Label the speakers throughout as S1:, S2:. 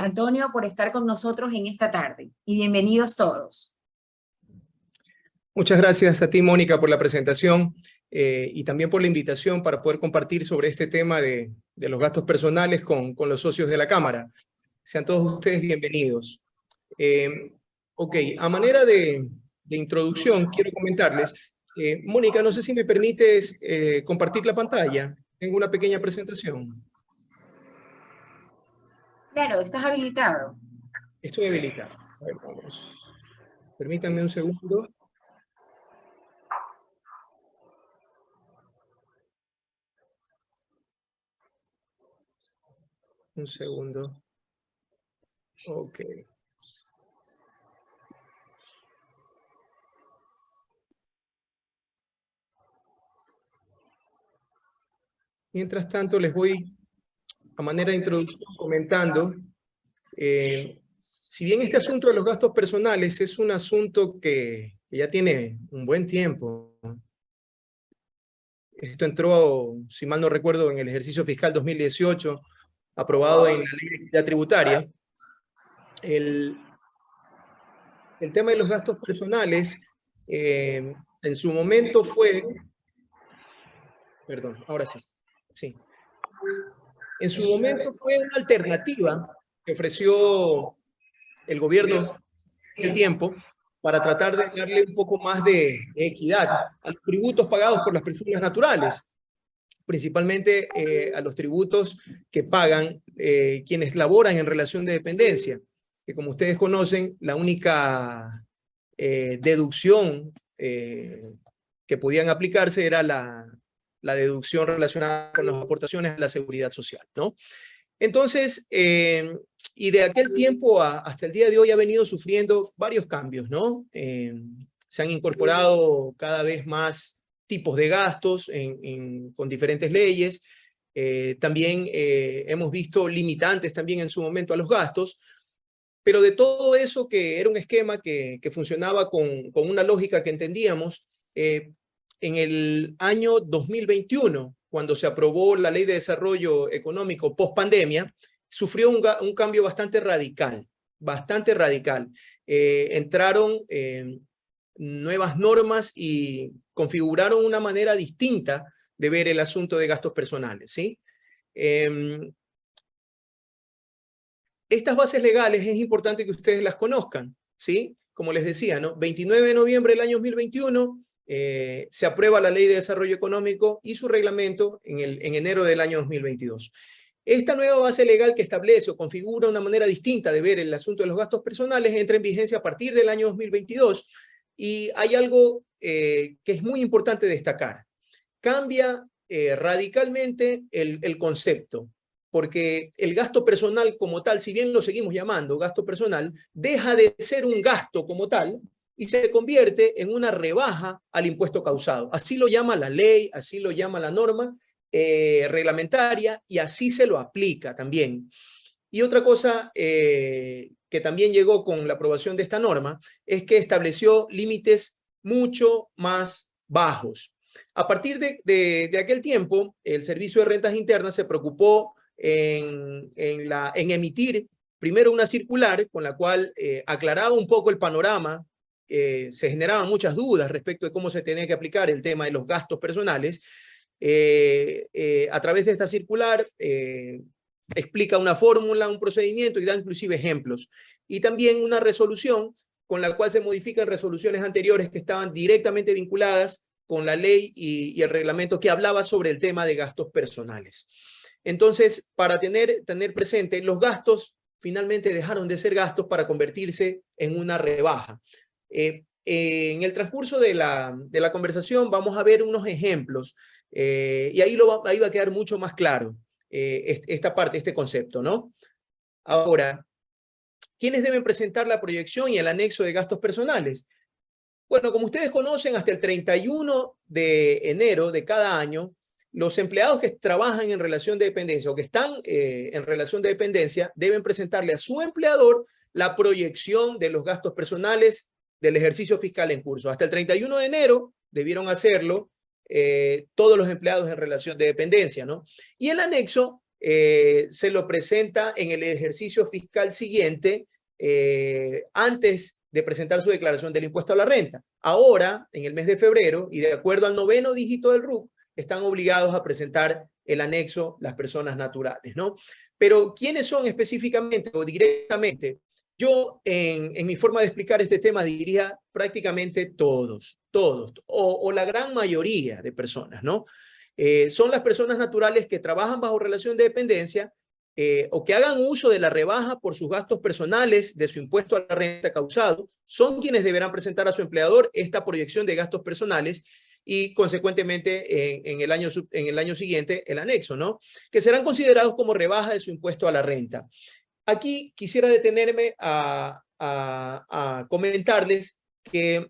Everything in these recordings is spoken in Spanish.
S1: Antonio, por estar con nosotros en esta tarde. Y bienvenidos todos.
S2: Muchas gracias a ti, Mónica, por la presentación y también por la invitación para poder compartir sobre este tema de los gastos personales con los socios de la Cámara. Sean todos ustedes bienvenidos. Ok, a manera de introducción, quiero comentarles, Mónica, no sé si me permites compartir la pantalla. Tengo una pequeña presentación.
S1: Claro, estás habilitado.
S2: Estoy habilitado. A ver, vamos. Permítanme un segundo. Un segundo. Ok. Mientras tanto, les voy, a manera de introducción, comentando, si bien este asunto de los gastos personales es un asunto que ya tiene un buen tiempo, esto entró, si mal no recuerdo, en el ejercicio fiscal 2018, aprobado en la Ley de Equidad Tributaria, el tema de los gastos personales, en su momento fue, perdón, ahora sí, sí. En su momento fue una alternativa que ofreció el gobierno del tiempo para tratar de darle un poco más de equidad a los tributos pagados por las personas naturales, principalmente a los tributos que pagan quienes laboran en relación de dependencia, que como ustedes conocen, la única deducción que podían aplicarse era la deducción relacionada con las aportaciones a la seguridad social, ¿no? Entonces, y de aquel tiempo hasta el día de hoy ha venido sufriendo varios cambios, ¿no? Se han incorporado cada vez más tipos de gastos con diferentes leyes. También hemos visto limitantes también en su momento a los gastos, pero de todo eso que era un esquema que funcionaba con una lógica que entendíamos, en el año 2021, cuando se aprobó la Ley de Desarrollo Económico post-pandemia, sufrió un cambio bastante radical, bastante radical. Entraron nuevas normas y configuraron una manera distinta de ver el asunto de gastos personales, ¿sí? Estas bases legales es importante que ustedes las conozcan, ¿sí? Como les decía, ¿no? 29 de noviembre del año 2021, se aprueba la Ley de Desarrollo Económico y su reglamento en enero del año 2022. Esta nueva base legal que establece o configura una manera distinta de ver el asunto de los gastos personales entra en vigencia a partir del año 2022 y hay algo que es muy importante destacar. Cambia radicalmente el concepto, porque el gasto personal como tal, si bien lo seguimos llamando gasto personal, deja de ser un gasto como tal y se convierte en una rebaja al impuesto causado. Así lo llama la ley, así lo llama la norma reglamentaria y así se lo aplica también. Y otra cosa que también llegó con la aprobación de esta norma es que estableció límites mucho más bajos. A partir de aquel tiempo, el Servicio de Rentas Internas se preocupó en emitir primero una circular con la cual aclaraba un poco el panorama. Se generaban muchas dudas respecto de cómo se tenía que aplicar el tema de los gastos personales. A través de esta circular explica una fórmula, un procedimiento y da inclusive ejemplos. Y también una resolución con la cual se modifican resoluciones anteriores que estaban directamente vinculadas con la ley y el reglamento que hablaba sobre el tema de gastos personales. Entonces, para tener presente, los gastos finalmente dejaron de ser gastos para convertirse en una rebaja. En el transcurso de la conversación vamos a ver unos ejemplos y ahí va a quedar mucho más claro esta parte, este concepto, ¿no? Ahora, ¿quiénes deben presentar la proyección y el anexo de gastos personales? Bueno, como ustedes conocen, hasta el 31 de enero de cada año, los empleados que trabajan en relación de dependencia o que están en relación de dependencia deben presentarle a su empleador la proyección de los gastos personales del ejercicio fiscal en curso. Hasta el 31 de enero debieron hacerlo todos los empleados en relación de dependencia, ¿no? Y el anexo se lo presenta en el ejercicio fiscal siguiente, antes de presentar su declaración del impuesto a la renta. Ahora, en el mes de febrero, y de acuerdo al 9º dígito del RUC, están obligados a presentar el anexo las personas naturales, ¿no? Pero, ¿quiénes son específicamente o directamente? Yo, en mi forma de explicar este tema, diría prácticamente todos, o la gran mayoría de personas, ¿no? Son las personas naturales que trabajan bajo relación de dependencia o que hagan uso de la rebaja por sus gastos personales de su impuesto a la renta causado, son quienes deberán presentar a su empleador esta proyección de gastos personales y consecuentemente en el año siguiente el anexo, ¿no? Que serán considerados como rebaja de su impuesto a la renta. Aquí quisiera detenerme a comentarles que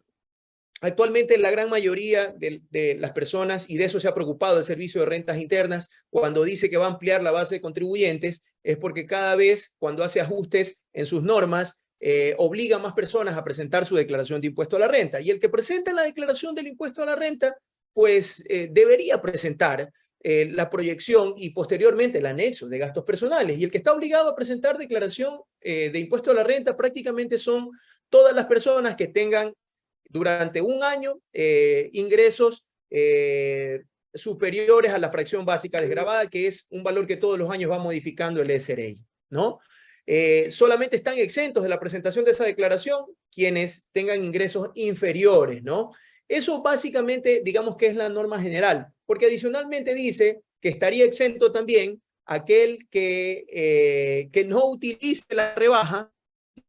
S2: actualmente la gran mayoría de las personas, y de eso se ha preocupado el Servicio de Rentas Internas, cuando dice que va a ampliar la base de contribuyentes, es porque cada vez cuando hace ajustes en sus normas, obliga a más personas a presentar su declaración de impuesto a la renta. Y el que presenta la declaración del impuesto a la renta, pues debería presentar la proyección y posteriormente el anexo de gastos personales. Y el que está obligado a presentar declaración de impuesto a la renta prácticamente son todas las personas que tengan durante un año ingresos superiores a la fracción básica desgravada, que es un valor que todos los años va modificando el SRI, ¿no? Solamente están exentos de la presentación de esa declaración quienes tengan ingresos inferiores, ¿no? Eso básicamente, digamos que es la norma general, porque adicionalmente dice que estaría exento también aquel que no utilice la rebaja,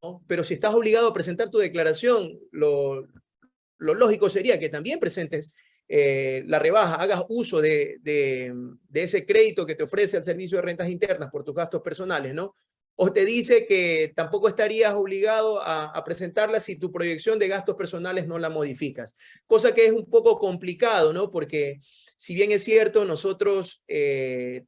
S2: ¿no? Pero si estás obligado a presentar tu declaración, lo lógico sería que también presentes la rebaja, hagas uso de ese crédito que te ofrece el Servicio de Rentas Internas por tus gastos personales, ¿no? O te dice que tampoco estarías obligado a presentarla si tu proyección de gastos personales no la modificas. Cosa que es un poco complicado, ¿no? Porque si bien es cierto, nosotros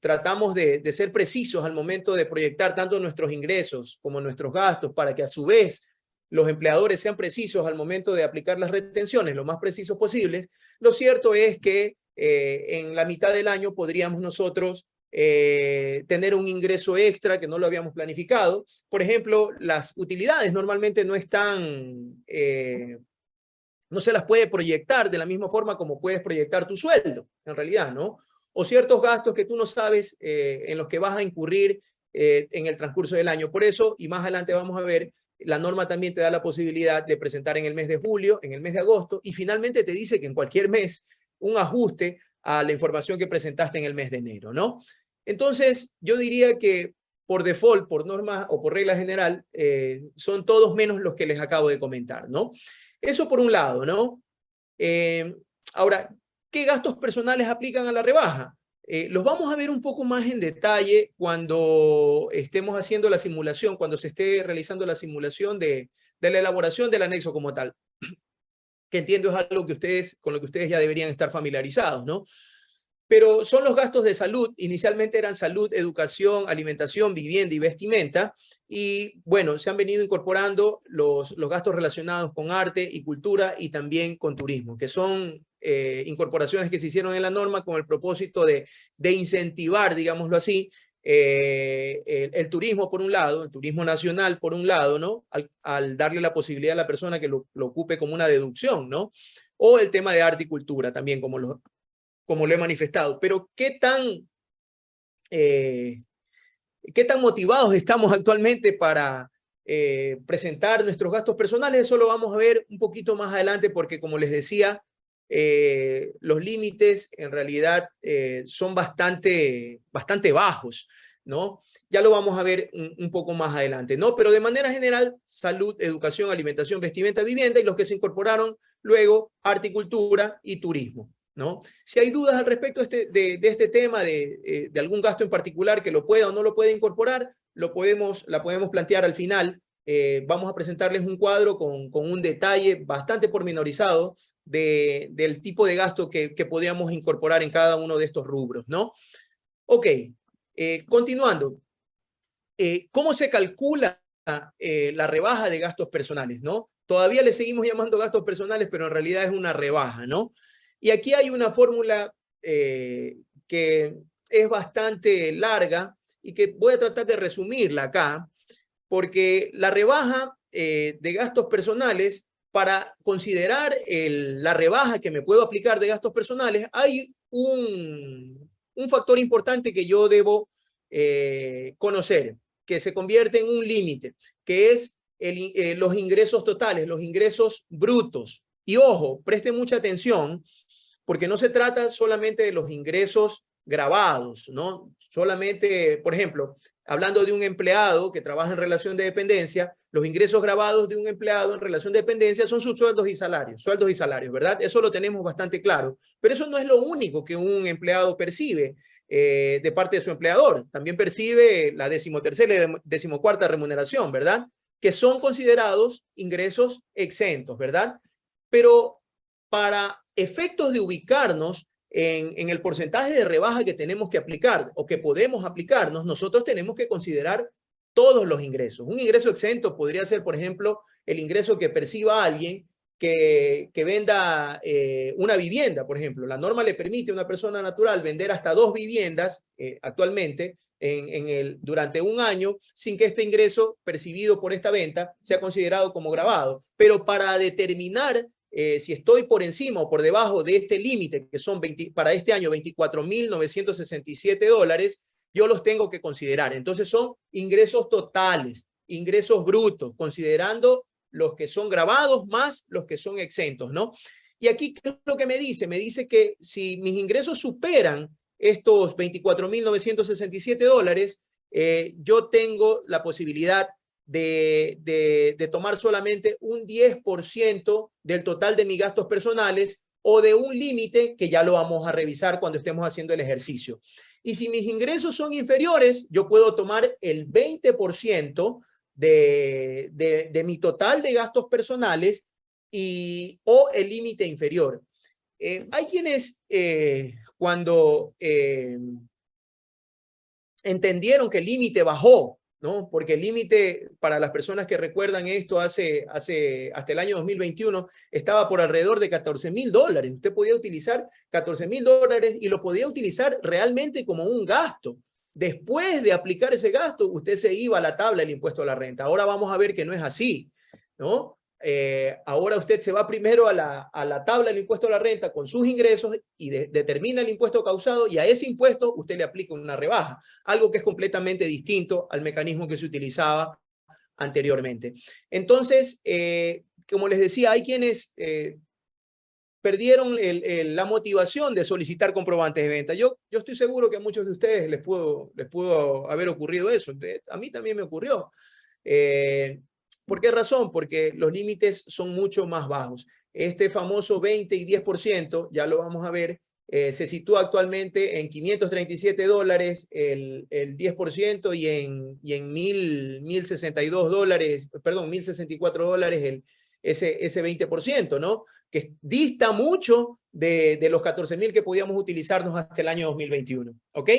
S2: tratamos de ser precisos al momento de proyectar tanto nuestros ingresos como nuestros gastos para que a su vez los empleadores sean precisos al momento de aplicar las retenciones, lo más precisos posibles. Lo cierto es que en la mitad del año podríamos nosotros tener un ingreso extra que no lo habíamos planificado. Por ejemplo, las utilidades normalmente no están, no se las puede proyectar de la misma forma como puedes proyectar tu sueldo, en realidad, ¿no? O ciertos gastos que tú no sabes en los que vas a incurrir en el transcurso del año. Por eso, y más adelante vamos a ver, la norma también te da la posibilidad de presentar en el mes de julio, en el mes de agosto, y finalmente te dice que en cualquier mes un ajuste a la información que presentaste en el mes de enero, ¿no? Entonces, yo diría que por default, por norma o por regla general, son todos menos los que les acabo de comentar, ¿no? Eso por un lado, ¿no? Ahora, ¿qué gastos personales aplican a la rebaja? Los vamos a ver un poco más en detalle cuando estemos haciendo la simulación, cuando se esté realizando la simulación de la elaboración del anexo como tal, que entiendo es algo que con lo que ustedes ya deberían estar familiarizados, ¿no? Pero son los gastos de salud, inicialmente eran salud, educación, alimentación, vivienda y vestimenta, y bueno, se han venido incorporando los gastos relacionados con arte y cultura y también con turismo, que son incorporaciones que se hicieron en la norma con el propósito de incentivar, digámoslo así, el turismo por un lado, el turismo nacional por un lado, ¿no? Al darle la posibilidad a la persona que lo ocupe como una deducción, ¿no? O el tema de arte y cultura también, como lo he manifestado. Pero ¿qué tan motivados estamos actualmente para presentar nuestros gastos personales? Eso lo vamos a ver un poquito más adelante porque, como les decía, los límites en realidad son bastante bajos, ¿no? Ya lo vamos a ver un poco más adelante, ¿no? Pero de manera general, salud, educación, alimentación, vestimenta, vivienda, y los que se incorporaron luego, arte y cultura y turismo, ¿no? Si hay dudas al respecto de este tema, de algún gasto en particular que lo pueda o no lo pueda incorporar, la podemos plantear al final. Vamos a presentarles un cuadro con un detalle bastante pormenorizado del tipo de gasto que podríamos incorporar en cada uno de estos rubros, ¿no? Ok, continuando. ¿Cómo se calcula la rebaja de gastos personales, ¿no? Todavía le seguimos llamando gastos personales, pero en realidad es una rebaja, ¿no? Y aquí hay una fórmula que es bastante larga y que voy a tratar de resumirla acá, porque la rebaja de gastos personales, para considerar la rebaja que me puedo aplicar de gastos personales, hay un factor importante que yo debo conocer, que se convierte en un límite, que es los ingresos totales, los ingresos brutos. Y ojo, preste mucha atención, porque no se trata solamente de los ingresos grabados, ¿no? Solamente, por ejemplo, hablando de un empleado que trabaja en relación de dependencia, los ingresos grabados de un empleado en relación de dependencia son sus sueldos y salarios, ¿verdad? Eso lo tenemos bastante claro. Pero eso no es lo único que un empleado percibe de parte de su empleador. También percibe la 13ª y 14ª remuneración, ¿verdad? Que son considerados ingresos exentos, ¿verdad? Pero para efectos de ubicarnos en el porcentaje de rebaja que tenemos que aplicar o que podemos aplicarnos, nosotros tenemos que considerar todos los ingresos. Un ingreso exento podría ser, por ejemplo, el ingreso que perciba alguien que venda una vivienda, por ejemplo. La norma le permite a una persona natural vender hasta 2 viviendas actualmente durante un año sin que este ingreso percibido por esta venta sea considerado como gravado. Pero para determinar si estoy por encima o por debajo de este límite, que son para este año $24,967, yo los tengo que considerar. Entonces son ingresos totales, ingresos brutos, considerando los que son gravados más los que son exentos, ¿no? Y aquí, ¿qué es lo que me dice? Me dice que si mis ingresos superan estos $24,967, yo tengo la posibilidad de tomar solamente un 10% del total de mis gastos personales o de un límite que ya lo vamos a revisar cuando estemos haciendo el ejercicio. Y si mis ingresos son inferiores, yo puedo tomar el 20% de mi total de gastos personales o el límite inferior. Hay quienes cuando entendieron que el límite bajó, ¿no? Porque el límite, para las personas que recuerdan esto, hasta el año 2021, estaba por alrededor de $14,000. Usted podía utilizar $14,000 y lo podía utilizar realmente como un gasto. Después de aplicar ese gasto, usted se iba a la tabla del impuesto a la renta. Ahora vamos a ver que no es así, ¿no? Ahora usted se va primero a la tabla del impuesto a la renta con sus ingresos y determina el impuesto causado, y a ese impuesto usted le aplica una rebaja, algo que es completamente distinto al mecanismo que se utilizaba anteriormente. Entonces, como les decía, hay quienes perdieron la motivación de solicitar comprobantes de venta. Yo estoy seguro que a muchos de ustedes les pudo haber ocurrido eso. A mí también me ocurrió. ¿Por qué razón? Porque los límites son mucho más bajos. Este famoso 20 y 10%, ya lo vamos a ver, se sitúa actualmente en $537 el 10% y en $1,062, perdón, $1,064 ese 20%, ¿no? Que dista mucho de los 14,000 que podíamos utilizarnos hasta el año 2021, ¿ok?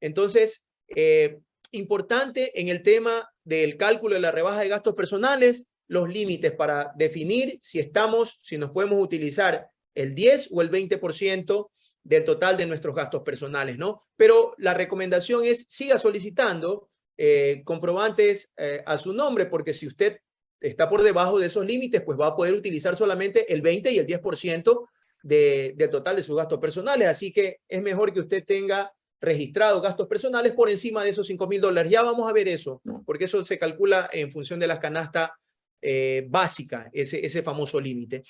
S2: Entonces, importante en el tema del cálculo de la rebaja de gastos personales, los límites para definir si nos podemos utilizar el 10 o el 20% del total de nuestros gastos personales, ¿no? Pero la recomendación es siga solicitando comprobantes a su nombre, porque si usted está por debajo de esos límites, pues va a poder utilizar solamente el 20 y el 10% del total de sus gastos personales. Así que es mejor que usted tenga registrados gastos personales por encima de esos $5,000. Ya vamos a ver eso, porque eso se calcula en función de la canasta básica, ese famoso límite.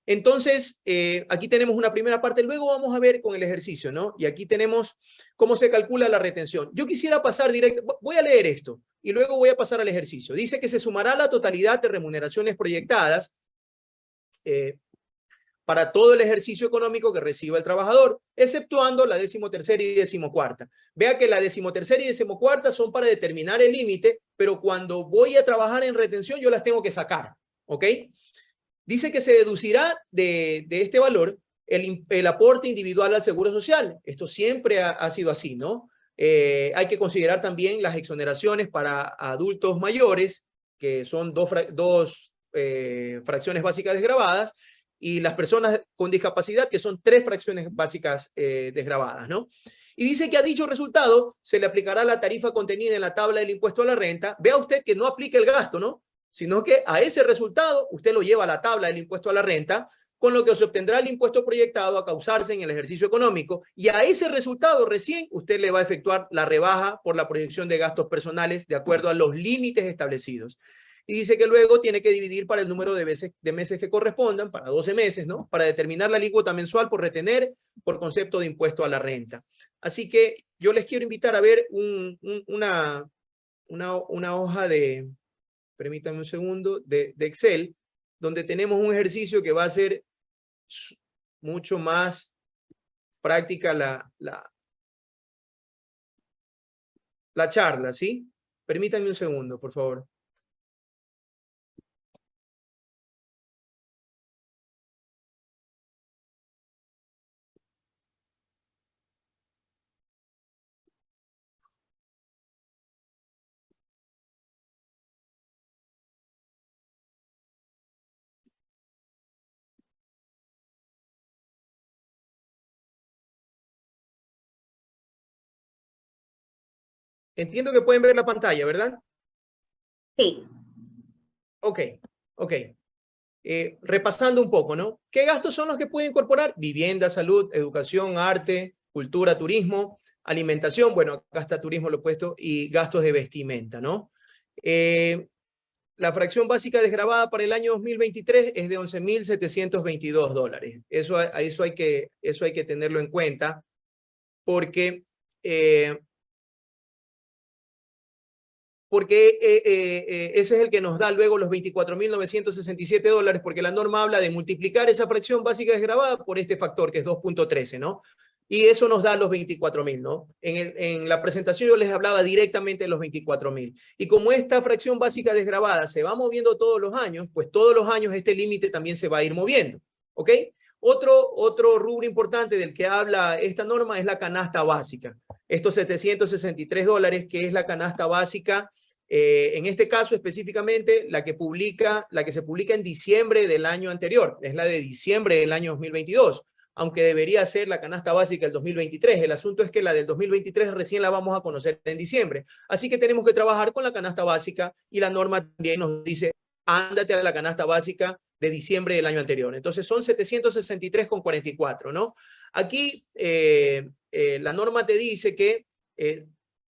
S2: Entonces, aquí tenemos una primera parte, luego vamos a ver con el ejercicio, ¿no? Y aquí tenemos cómo se calcula la retención. Yo quisiera pasar directo, voy a leer esto y luego voy a pasar al ejercicio. Dice que se sumará la totalidad de remuneraciones proyectadas para todo el ejercicio económico que reciba el trabajador, exceptuando la 13ª y 14ª. Vea que la 13ª y 14ª son para determinar el límite, pero cuando voy a trabajar en retención yo las tengo que sacar, ¿ok? Dice que se deducirá de este valor el aporte individual al Seguro Social. Esto siempre ha sido así, ¿no? Hay que considerar también las exoneraciones para adultos mayores, que son dos fracciones básicas desgravadas, y las personas con discapacidad, que son 3 fracciones básicas desgravadas, ¿no? Y dice que a dicho resultado se le aplicará la tarifa contenida en la tabla del impuesto a la renta. Vea usted que no aplica el gasto, ¿no? Sino que a ese resultado usted lo lleva a la tabla del impuesto a la renta, con lo que se obtendrá el impuesto proyectado a causarse en el ejercicio económico, y a ese resultado recién usted le va a efectuar la rebaja por la proyección de gastos personales de acuerdo a los límites establecidos. Y dice que luego tiene que dividir para el número de meses que correspondan, para 12 meses, ¿no? Para determinar la alícuota mensual por retener por concepto de impuesto a la renta. Así que yo les quiero invitar a ver una hoja de, permítanme un segundo, de Excel, donde tenemos un ejercicio que va a ser mucho más práctica la charla, ¿sí? Permítanme un segundo, por favor. Entiendo que pueden ver la pantalla, ¿verdad?
S1: Sí.
S2: Ok, ok. Repasando un poco, ¿no? ¿Qué gastos son los que puede incorporar? Vivienda, salud, educación, arte, cultura, turismo, alimentación, bueno, acá está turismo lo he puesto, y gastos de vestimenta, ¿no? La fracción básica desgravada para el año 2023 es de $11,722. Eso hay que tenerlo en cuenta, porque ese es el que nos da luego los $24,967, porque la norma habla de multiplicar esa fracción básica desgravada por este factor, que es 2.13, ¿no? Y eso nos da los 24,000, ¿no? En la presentación yo les hablaba directamente de los 24,000. Y como esta fracción básica desgravada se va moviendo todos los años, pues todos los años este límite también se va a ir moviendo, ¿ok? Otro rubro importante del que habla esta norma es la canasta básica. Estos $763, que es la canasta básica, en este caso específicamente la que se publica en diciembre del año anterior, es la de diciembre del año 2022, aunque debería ser la canasta básica del 2023. El asunto es que la del 2023 recién la vamos a conocer en diciembre. Así que tenemos que trabajar con la canasta básica, y la norma también nos dice, ándate a la canasta básica de diciembre del año anterior. Entonces son 763,44, ¿no? Aquí la norma te dice que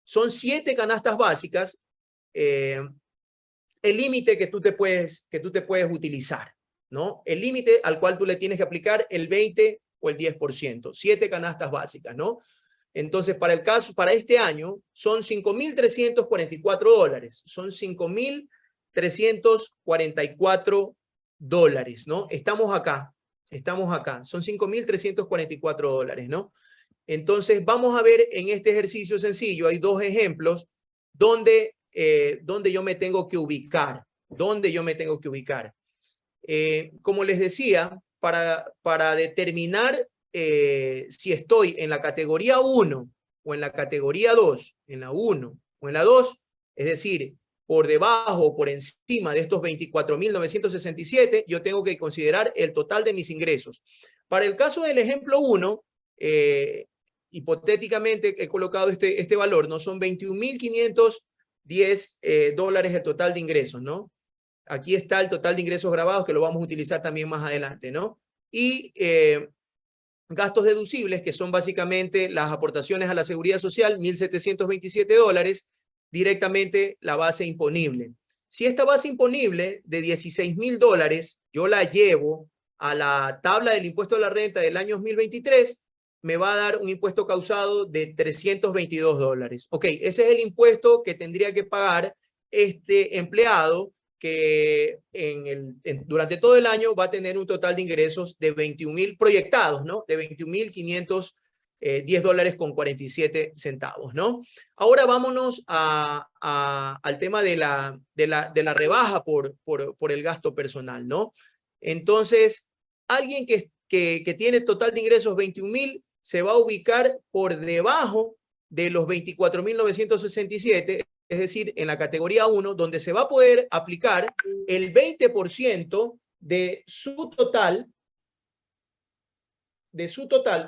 S2: son 7 canastas básicas el límite que tú te puedes utilizar, ¿no? El límite al cual tú le tienes que aplicar el 20 o el 10%, 7 canastas básicas, ¿no? Entonces, para este año, son $5,344, son $5,344, ¿no? Estamos acá, son $5,344, ¿no? Entonces, vamos a ver en este ejercicio sencillo, hay 2 ejemplos donde yo me tengo que ubicar, como les decía, para determinar si estoy en la categoría 1 o en la categoría 2, en la 1 o en la 2, es decir, por debajo o por encima de estos 24,967, yo tengo que considerar el total de mis ingresos. Para el caso del ejemplo 1, hipotéticamente he colocado este valor, ¿no? Son $21,510 el total de ingresos, ¿no? Aquí está el total de ingresos grabados, que lo vamos a utilizar también más adelante, ¿no? Y gastos deducibles, que son básicamente las aportaciones a la seguridad social, $1,727, directamente la base imponible. Si esta base imponible de $16,000 yo la llevo a la tabla del impuesto a la renta del año 2023, me va a dar un impuesto causado de $322. Ok, ese es el impuesto que tendría que pagar este empleado, que durante todo el año va a tener un total de ingresos de 21,000 proyectados, ¿no? De $21,510,47, ¿no? Ahora vámonos al tema de la rebaja por el gasto personal, ¿no? Entonces, alguien que tiene total de ingresos 21,000 se va a ubicar por debajo de los 24,967, es decir, en la categoría 1, donde se va a poder aplicar el 20% de su total,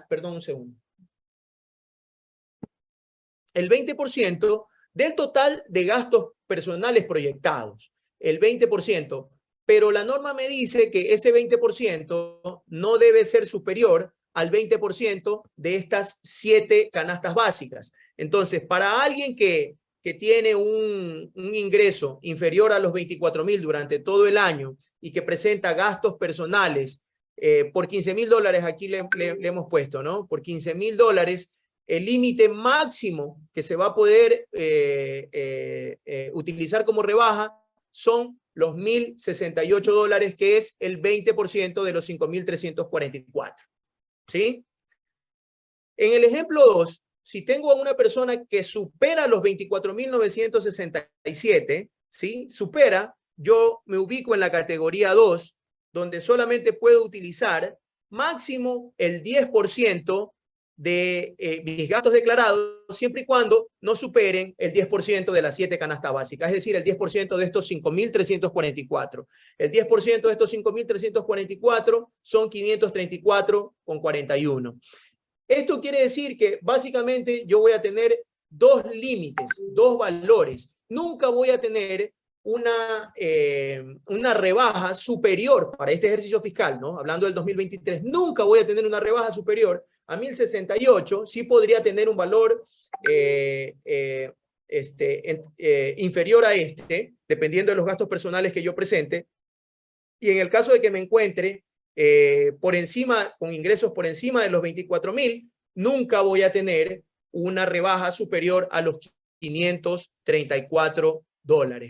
S2: perdón un segundo. el 20% del total de gastos personales proyectados, el 20%, pero la norma me dice que ese 20% no debe ser superior al 20% de estas 7 canastas básicas. Entonces, para alguien que tiene un ingreso inferior a los 24,000 durante todo el año y que presenta gastos personales por $15,000, aquí le hemos puesto, ¿no? Por $15,000, el límite máximo que se va a poder utilizar como rebaja son los $1,068, que es el 20% de los 5,344. ¿Sí? En el ejemplo 2, si tengo a una persona que supera los 24,967, ¿sí? Supera, yo me ubico en la categoría 2, donde solamente puedo utilizar máximo el 10% de mis gastos declarados, siempre y cuando no superen el 10% de las 7 canastas básicas, es decir, el 10% de estos 5,344. El 10% de estos 5,344 son 534,41. Esto quiere decir que básicamente yo voy a tener 2 límites, 2 valores. Nunca voy a tener una rebaja superior para este ejercicio fiscal, ¿no? Hablando del 2023, nunca voy a tener una rebaja superior a 1,068. Sí podría tener un valor inferior a dependiendo de los gastos personales que yo presente. Y en el caso de que me encuentre por encima, con ingresos por encima de los 24,000, nunca voy a tener una rebaja superior a los $534,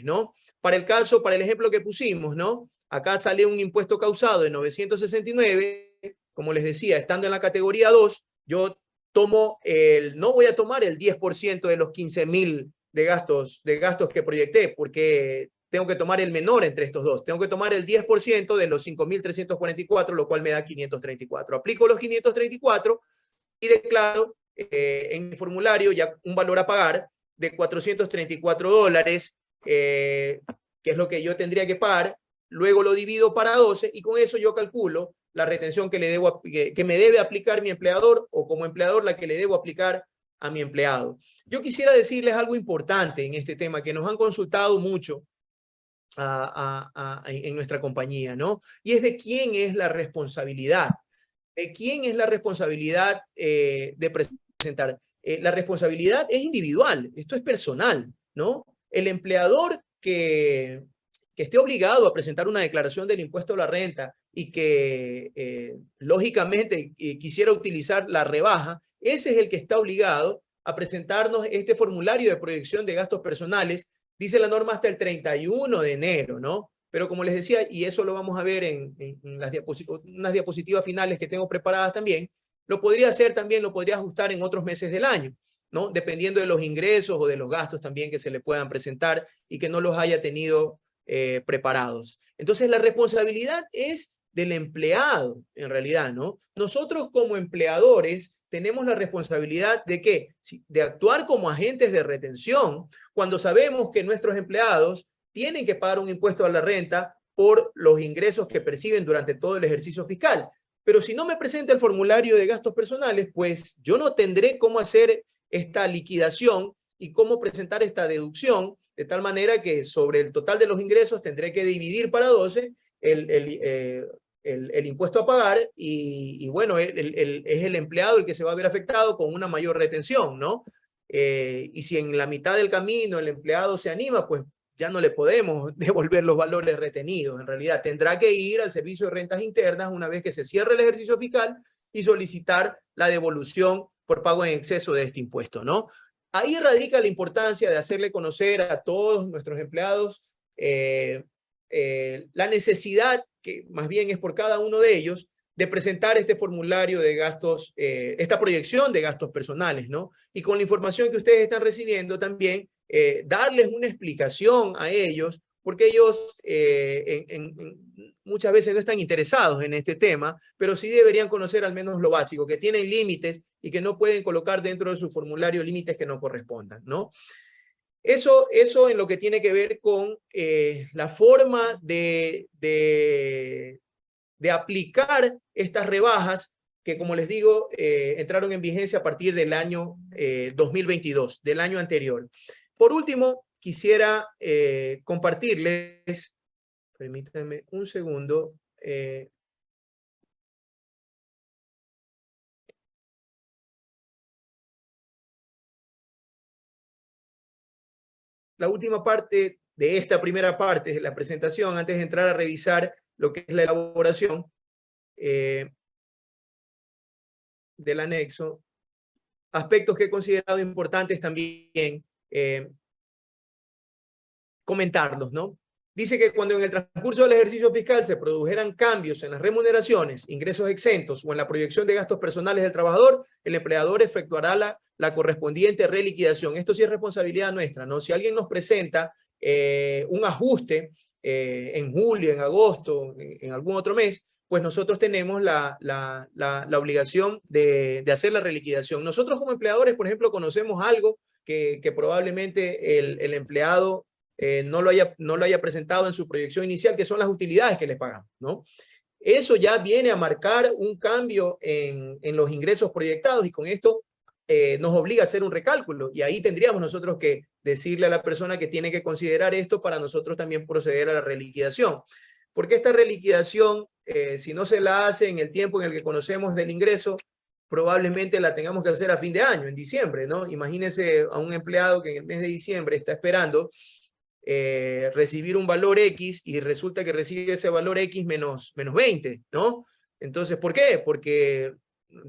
S2: ¿no? Para el ejemplo que pusimos, ¿no? Acá sale un impuesto causado de 969, como les decía, estando en la categoría 2, yo no voy a tomar el 10% de los 15,000 de gastos que proyecté, porque tengo que tomar el menor entre estos dos. Tengo que tomar el 10% de los 5,344, lo cual me da 534. Aplico los 534 y declaro en mi formulario ya un valor a pagar de $434, que es lo que yo tendría que pagar. Luego lo divido para 12 y con eso yo calculo la retención que me debe aplicar mi empleador, o como empleador la que le debo aplicar a mi empleado. Yo quisiera decirles algo importante en este tema que nos han consultado mucho en nuestra compañía, ¿no? Y es de quién es la responsabilidad. ¿De quién es la responsabilidad de presentar? La responsabilidad es individual, esto es personal, ¿no? El empleador que esté obligado a presentar una declaración del impuesto a la renta y que lógicamente quisiera utilizar la rebaja, ese es el que está obligado a presentarnos este formulario de proyección de gastos personales. Dice la norma hasta el 31 de enero, ¿no? Pero como les decía, y eso lo vamos a ver en unas diapositivas finales que tengo preparadas también, lo podría hacer también, lo podría ajustar en otros meses del año, ¿no? Dependiendo de los ingresos o de los gastos también que se le puedan presentar y que no los haya tenido preparados. Entonces la responsabilidad es del empleado, en realidad, ¿no? Nosotros como empleadores tenemos la responsabilidad de ¿qué? De actuar como agentes de retención cuando sabemos que nuestros empleados tienen que pagar un impuesto a la renta por los ingresos que perciben durante todo el ejercicio fiscal. Pero si no me presenta el formulario de gastos personales, pues yo no tendré cómo hacer esta liquidación y cómo presentar esta deducción, de tal manera que sobre el total de los ingresos tendré que dividir para 12 el impuesto a pagar y bueno, es el empleado el que se va a ver afectado con una mayor retención, ¿no? Y si en la mitad del camino el empleado se anima, pues ya no le podemos devolver los valores retenidos. En realidad tendrá que ir al Servicio de Rentas Internas una vez que se cierre el ejercicio fiscal y solicitar la devolución por pago en exceso de este impuesto, ¿no? Ahí radica la importancia de hacerle conocer a todos nuestros empleados la necesidad, que más bien es por cada uno de ellos, de presentar este formulario de gastos, esta proyección de gastos personales, ¿no? Y con la información que ustedes están recibiendo también, darles una explicación a ellos, porque ellos muchas veces no están interesados en este tema, pero sí deberían conocer al menos lo básico, que tienen límites y que no pueden colocar dentro de su formulario límites que no correspondan, ¿no? Eso en lo que tiene que ver con la forma de aplicar estas rebajas que como les digo, entraron en vigencia a partir del año 2022, del año anterior. Por último, quisiera compartirles, permítanme un segundo, la última parte de esta primera parte de la presentación, antes de entrar a revisar lo que es la elaboración del anexo, aspectos que he considerado importantes también comentarlos, ¿no? Dice que cuando en el transcurso del ejercicio fiscal se produjeran cambios en las remuneraciones, ingresos exentos o en la proyección de gastos personales del trabajador, el empleador efectuará la correspondiente reliquidación. Esto sí es responsabilidad nuestra, ¿no? Si alguien nos presenta un ajuste en julio, en agosto, en algún otro mes, pues nosotros tenemos la obligación de hacer la reliquidación. Nosotros como empleadores, por ejemplo, conocemos algo que probablemente el empleado no lo haya presentado en su proyección inicial, que son las utilidades que le pagamos, ¿no? Eso ya viene a marcar un cambio en los ingresos proyectados y con esto nos obliga a hacer un recálculo y ahí tendríamos nosotros que decirle a la persona que tiene que considerar esto para nosotros también proceder a la reliquidación. Porque esta reliquidación, si no se la hace en el tiempo en el que conocemos del ingreso, probablemente la tengamos que hacer a fin de año, en diciembre, ¿no? Imagínense a un empleado que en el mes de diciembre está esperando recibir un valor X y resulta que recibe ese valor X menos 20, ¿no? Entonces, ¿por qué? Porque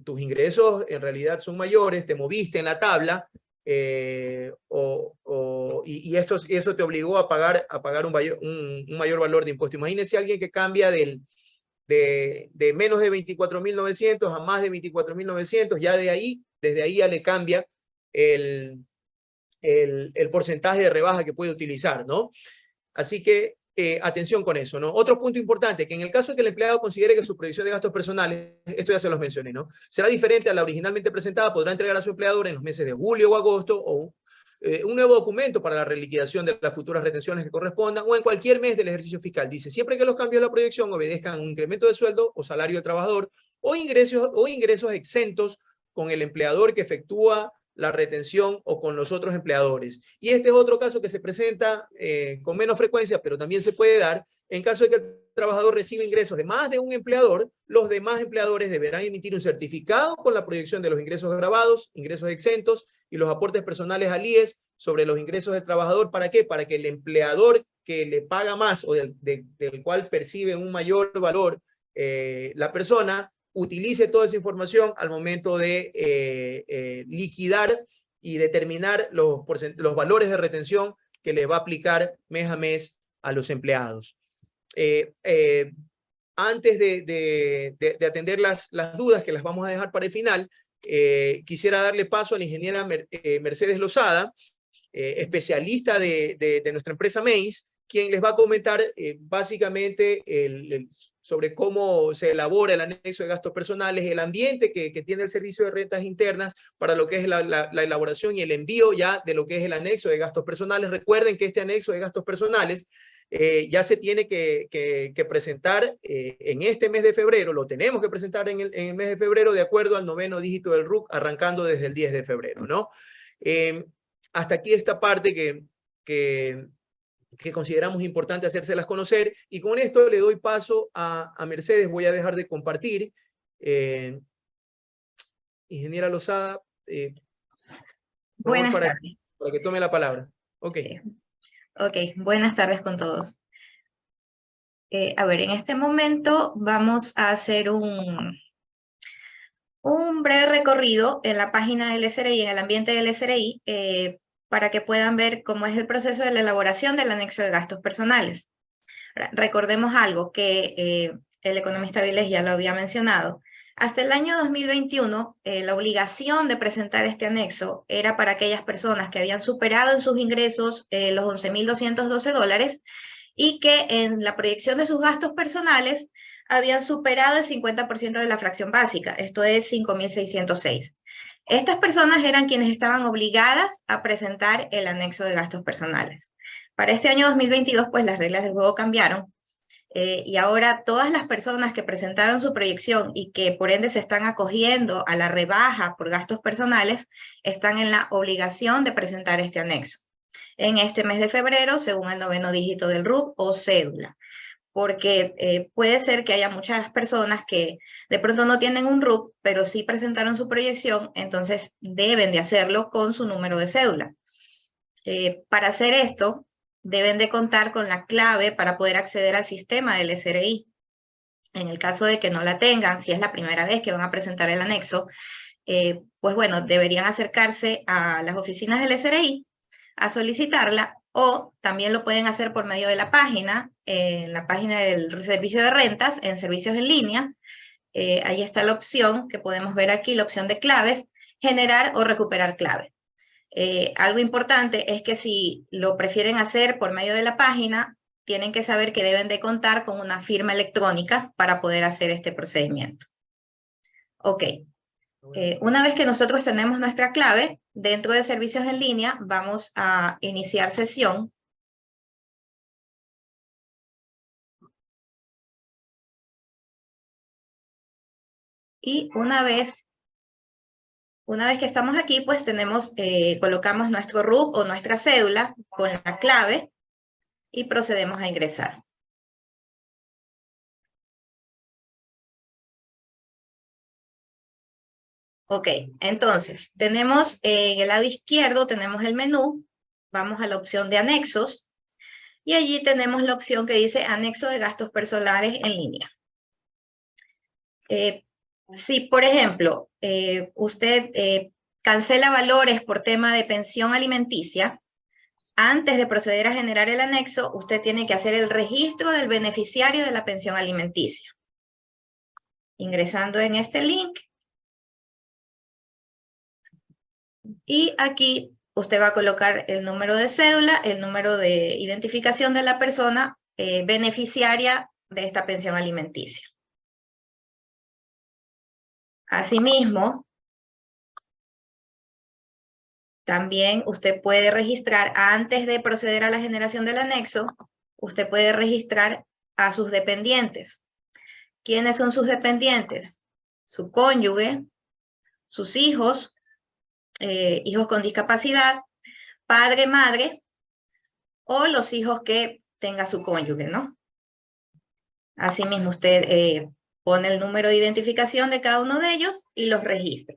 S2: tus ingresos en realidad son mayores, te moviste en la tabla y eso te obligó a pagar un mayor valor de impuesto. Imagínense a alguien que cambia de menos de 24.900 a más de 24.900, ya desde ahí ya le cambia el porcentaje de rebaja que puede utilizar, ¿no? Así que atención con eso, ¿no? Otro punto importante, que en el caso de que el empleado considere que su previsión de gastos personales, esto ya se los mencioné, ¿no? Será diferente a la originalmente presentada, podrá entregar a su empleador en los meses de julio o agosto o un nuevo documento para la reliquidación de las futuras retenciones que correspondan o en cualquier mes del ejercicio fiscal. Dice, siempre que los cambios de la proyección obedezcan a un incremento de sueldo o salario del trabajador o ingresos exentos con el empleador que efectúa la retención o con los otros empleadores. Y este es otro caso que se presenta con menos frecuencia, pero también se puede dar en caso de que el trabajador reciba ingresos de más de un empleador. Los demás empleadores deberán emitir un certificado con la proyección de los ingresos gravados, ingresos exentos y los aportes personales al IES sobre los ingresos del trabajador. ¿Para qué? Para que el empleador que le paga más o del cual percibe un mayor valor la persona, utilice toda esa información al momento de liquidar y determinar los valores de retención que le va a aplicar mes a mes a los empleados. Antes de atender las dudas que las vamos a dejar para el final, quisiera darle paso a la ingeniera Mercedes Lozada, especialista de nuestra empresa MEIS, quien les va a comentar básicamente sobre cómo se elabora el anexo de gastos personales, el ambiente que tiene el servicio de rentas internas para lo que es la elaboración y el envío ya de lo que es el anexo de gastos personales. Recuerden que este anexo de gastos personales ya se tiene que presentar en este mes de febrero, lo tenemos que presentar en el mes de febrero de acuerdo al 9º dígito del RUC, arrancando desde el 10 de febrero, ¿no? Hasta aquí esta parte que consideramos importante hacérselas conocer, y con esto le doy paso a Mercedes. Voy a dejar de compartir. Ingeniera Lozada,
S3: buenas tardes.
S2: Para que tome la palabra. Ok.
S3: Ok, buenas tardes con todos. A ver, en este momento vamos a hacer un breve recorrido en la página del SRI, en el ambiente del SRI, para que puedan ver cómo es el proceso de la elaboración del anexo de gastos personales. Recordemos algo que el economista Vilés ya lo había mencionado. Hasta el año 2021, la obligación de presentar este anexo era para aquellas personas que habían superado en sus ingresos los $11.212 y que en la proyección de sus gastos personales habían superado el 50% de la fracción básica, esto es 5.606. Estas personas eran quienes estaban obligadas a presentar el anexo de gastos personales. Para este año 2022, pues las reglas del juego cambiaron y ahora todas las personas que presentaron su proyección y que por ende se están acogiendo a la rebaja por gastos personales, están en la obligación de presentar este anexo en este mes de febrero, según el 9º dígito del RUC o cédula. Porque puede ser que haya muchas personas que de pronto no tienen un RUC, pero sí presentaron su proyección, entonces deben de hacerlo con su número de cédula. Para hacer esto, deben de contar con la clave para poder acceder al sistema del SRI. En el caso de que no la tengan, si es la primera vez que van a presentar el anexo, pues bueno, deberían acercarse a las oficinas del SRI a solicitarla, o también lo pueden hacer por medio de la página, en la página del servicio de rentas, en servicios en línea. Ahí está la opción que podemos ver aquí, la opción de claves, generar o recuperar clave. Algo importante es que si lo prefieren hacer por medio de la página, tienen que saber que deben de contar con una firma electrónica para poder hacer este procedimiento. Ok. Una vez que nosotros tenemos nuestra clave, dentro de servicios en línea, vamos a iniciar sesión. Y una vez que estamos aquí, pues colocamos nuestro RUC o nuestra cédula con la clave y procedemos a ingresar. Ok, entonces, tenemos en el lado izquierdo, tenemos el menú, vamos a la opción de anexos, y allí tenemos la opción que dice anexo de gastos personales en línea. Si, por ejemplo, usted cancela valores por tema de pensión alimenticia, antes de proceder a generar el anexo, usted tiene que hacer el registro del beneficiario de la pensión alimenticia. Ingresando en este link. Y aquí usted va a colocar el número de cédula, el número de identificación de la persona beneficiaria de esta pensión alimenticia. Asimismo, también usted puede registrar, antes de proceder a la generación del anexo, usted puede registrar a sus dependientes. ¿Quiénes son sus dependientes? Su cónyuge, sus hijos, hijos con discapacidad, padre, madre, o los hijos que tenga su cónyuge, ¿no? Asimismo, usted pone el número de identificación de cada uno de ellos y los registra.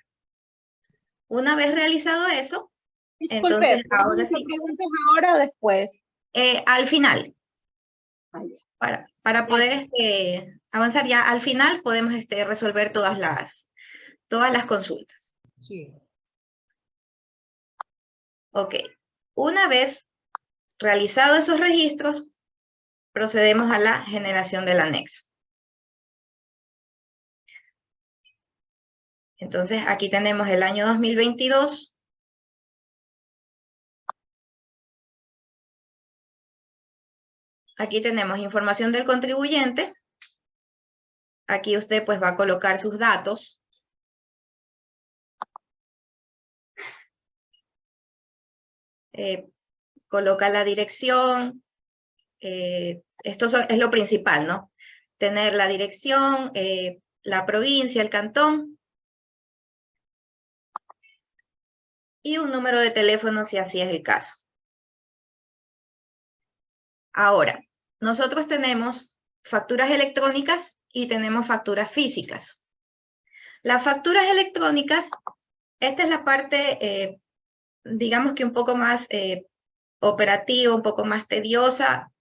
S3: Una vez realizado eso,
S4: Disculpe,
S3: entonces ahora sí.
S4: ¿preguntas ahora o después?
S3: Al final.
S4: Ay.
S3: Para poder avanzar ya al final, podemos resolver todas las consultas.
S2: Sí.
S3: Ok. Una vez realizados esos registros, procedemos a la generación del anexo. Entonces, aquí tenemos el año 2022. Aquí tenemos información del contribuyente. Aquí usted pues va a colocar sus datos. Coloca la dirección. Esto es lo principal, ¿no? Tener la dirección, la provincia, el cantón. Y un número de teléfono si así es el caso. Ahora, nosotros tenemos facturas electrónicas y tenemos facturas físicas. Las facturas electrónicas, esta es la parte, digamos que un poco más operativa, un poco más tediosa.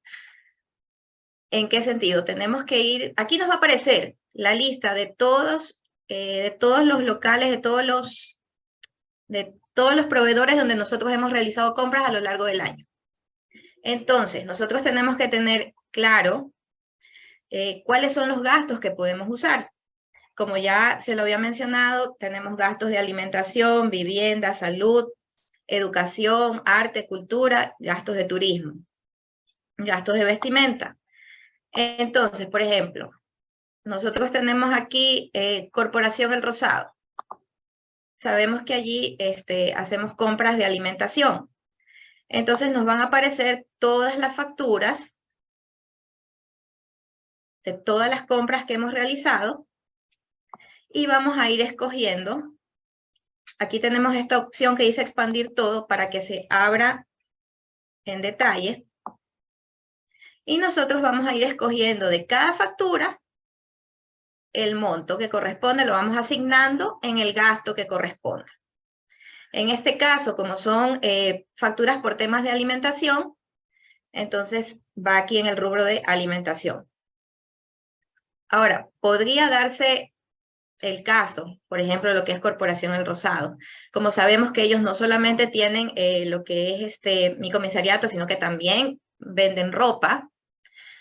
S3: ¿En qué sentido? Tenemos que ir, aquí nos va a aparecer la lista de todos los locales, de todos los proveedores donde nosotros hemos realizado compras a lo largo del año. Entonces, nosotros tenemos que tener claro cuáles son los gastos que podemos usar. Como ya se lo había mencionado, tenemos gastos de alimentación, vivienda, salud, educación, arte, cultura, gastos de turismo, gastos de vestimenta. Entonces, por ejemplo, nosotros tenemos aquí Corporación El Rosado. Sabemos que allí hacemos compras de alimentación. Entonces nos van a aparecer todas las facturas de todas las compras que hemos realizado y vamos a ir escogiendo. Aquí tenemos esta opción que dice expandir todo para que se abra en detalle. Y nosotros vamos a ir escogiendo de cada factura el monto que corresponde, lo vamos asignando en el gasto que corresponda. En este caso, como son facturas por temas de alimentación, entonces va aquí en el rubro de alimentación. Ahora, podría darse el caso, por ejemplo, lo que es Corporación El Rosado. Como sabemos que ellos no solamente tienen lo que es mi comisariato, sino que también venden ropa.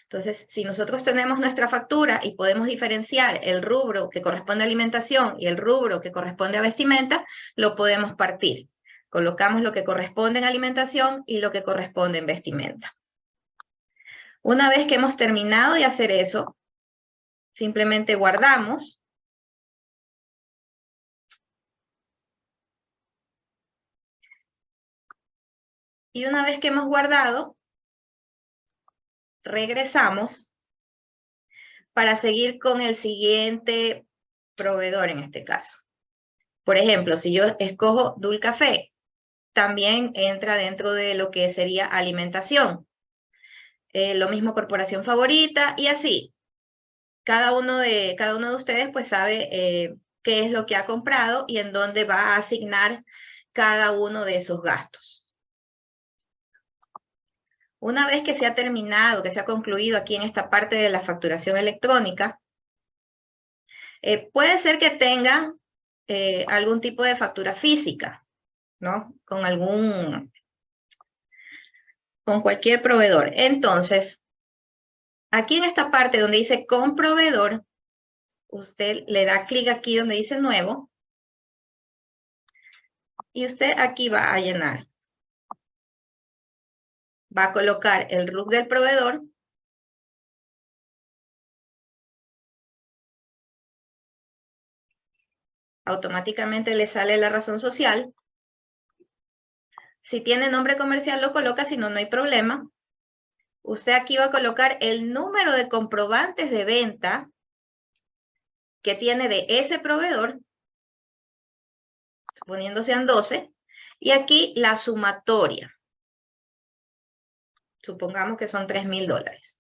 S3: Entonces, si nosotros tenemos nuestra factura y podemos diferenciar el rubro que corresponde a alimentación y el rubro que corresponde a vestimenta, lo podemos partir. Colocamos lo que corresponde en alimentación y lo que corresponde en vestimenta. Una vez que hemos terminado de hacer eso, simplemente guardamos. Y una vez que hemos guardado, regresamos para seguir con el siguiente proveedor en este caso. Por ejemplo, si yo escojo Dulcafé, también entra dentro de lo que sería alimentación. Lo mismo Corporación Favorita y así. Cada uno de ustedes pues sabe qué es lo que ha comprado y en dónde va a asignar cada uno de esos gastos. Una vez que se ha terminado, que se ha concluido aquí en esta parte de la facturación electrónica, puede ser que tenga algún tipo de factura física, ¿no? Con cualquier proveedor. Entonces, aquí en esta parte donde dice con proveedor, usted le da clic aquí donde dice nuevo, y usted aquí va a llenar. Va a colocar el RUC del proveedor. Automáticamente le sale la razón social. Si tiene nombre comercial lo coloca, si no, no hay problema. Usted aquí va a colocar el número de comprobantes de venta que tiene de ese proveedor, suponiendo sean 12, y aquí la sumatoria. Supongamos que son $3,000.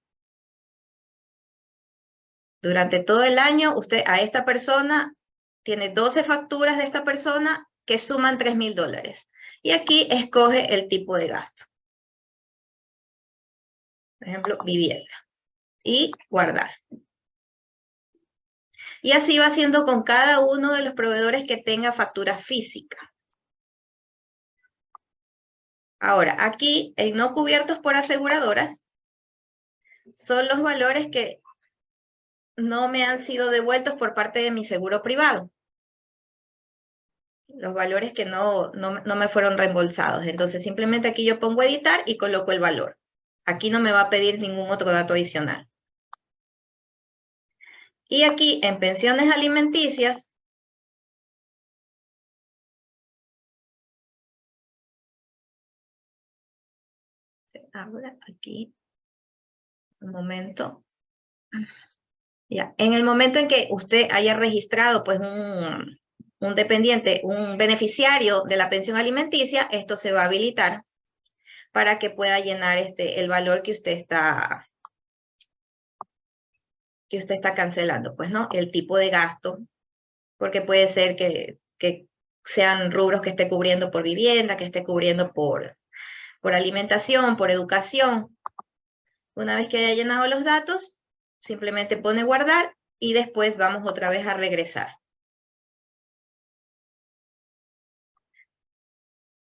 S3: Durante todo el año, usted a esta persona tiene 12 facturas de esta persona que suman $3,000. Y aquí escoge el tipo de gasto. Por ejemplo, vivienda. Y guardar. Y así va haciendo con cada uno de los proveedores que tenga factura física. Ahora, aquí en no cubiertos por aseguradoras, son los valores que no me han sido devueltos por parte de mi seguro privado. Los valores que no me fueron reembolsados. Entonces, simplemente aquí yo pongo editar y coloco el valor. Aquí no me va a pedir ningún otro dato adicional. Y aquí en pensiones alimenticias, ahora aquí, un momento. Ya, en el momento en que usted haya registrado pues un dependiente, un beneficiario de la pensión alimenticia, esto se va a habilitar para que pueda llenar el valor que usted está cancelando, pues, ¿no? El tipo de gasto, porque puede ser que sean rubros que esté cubriendo por vivienda, que esté cubriendo por alimentación, por educación. Una vez que haya llenado los datos, simplemente pone guardar y después vamos otra vez a regresar.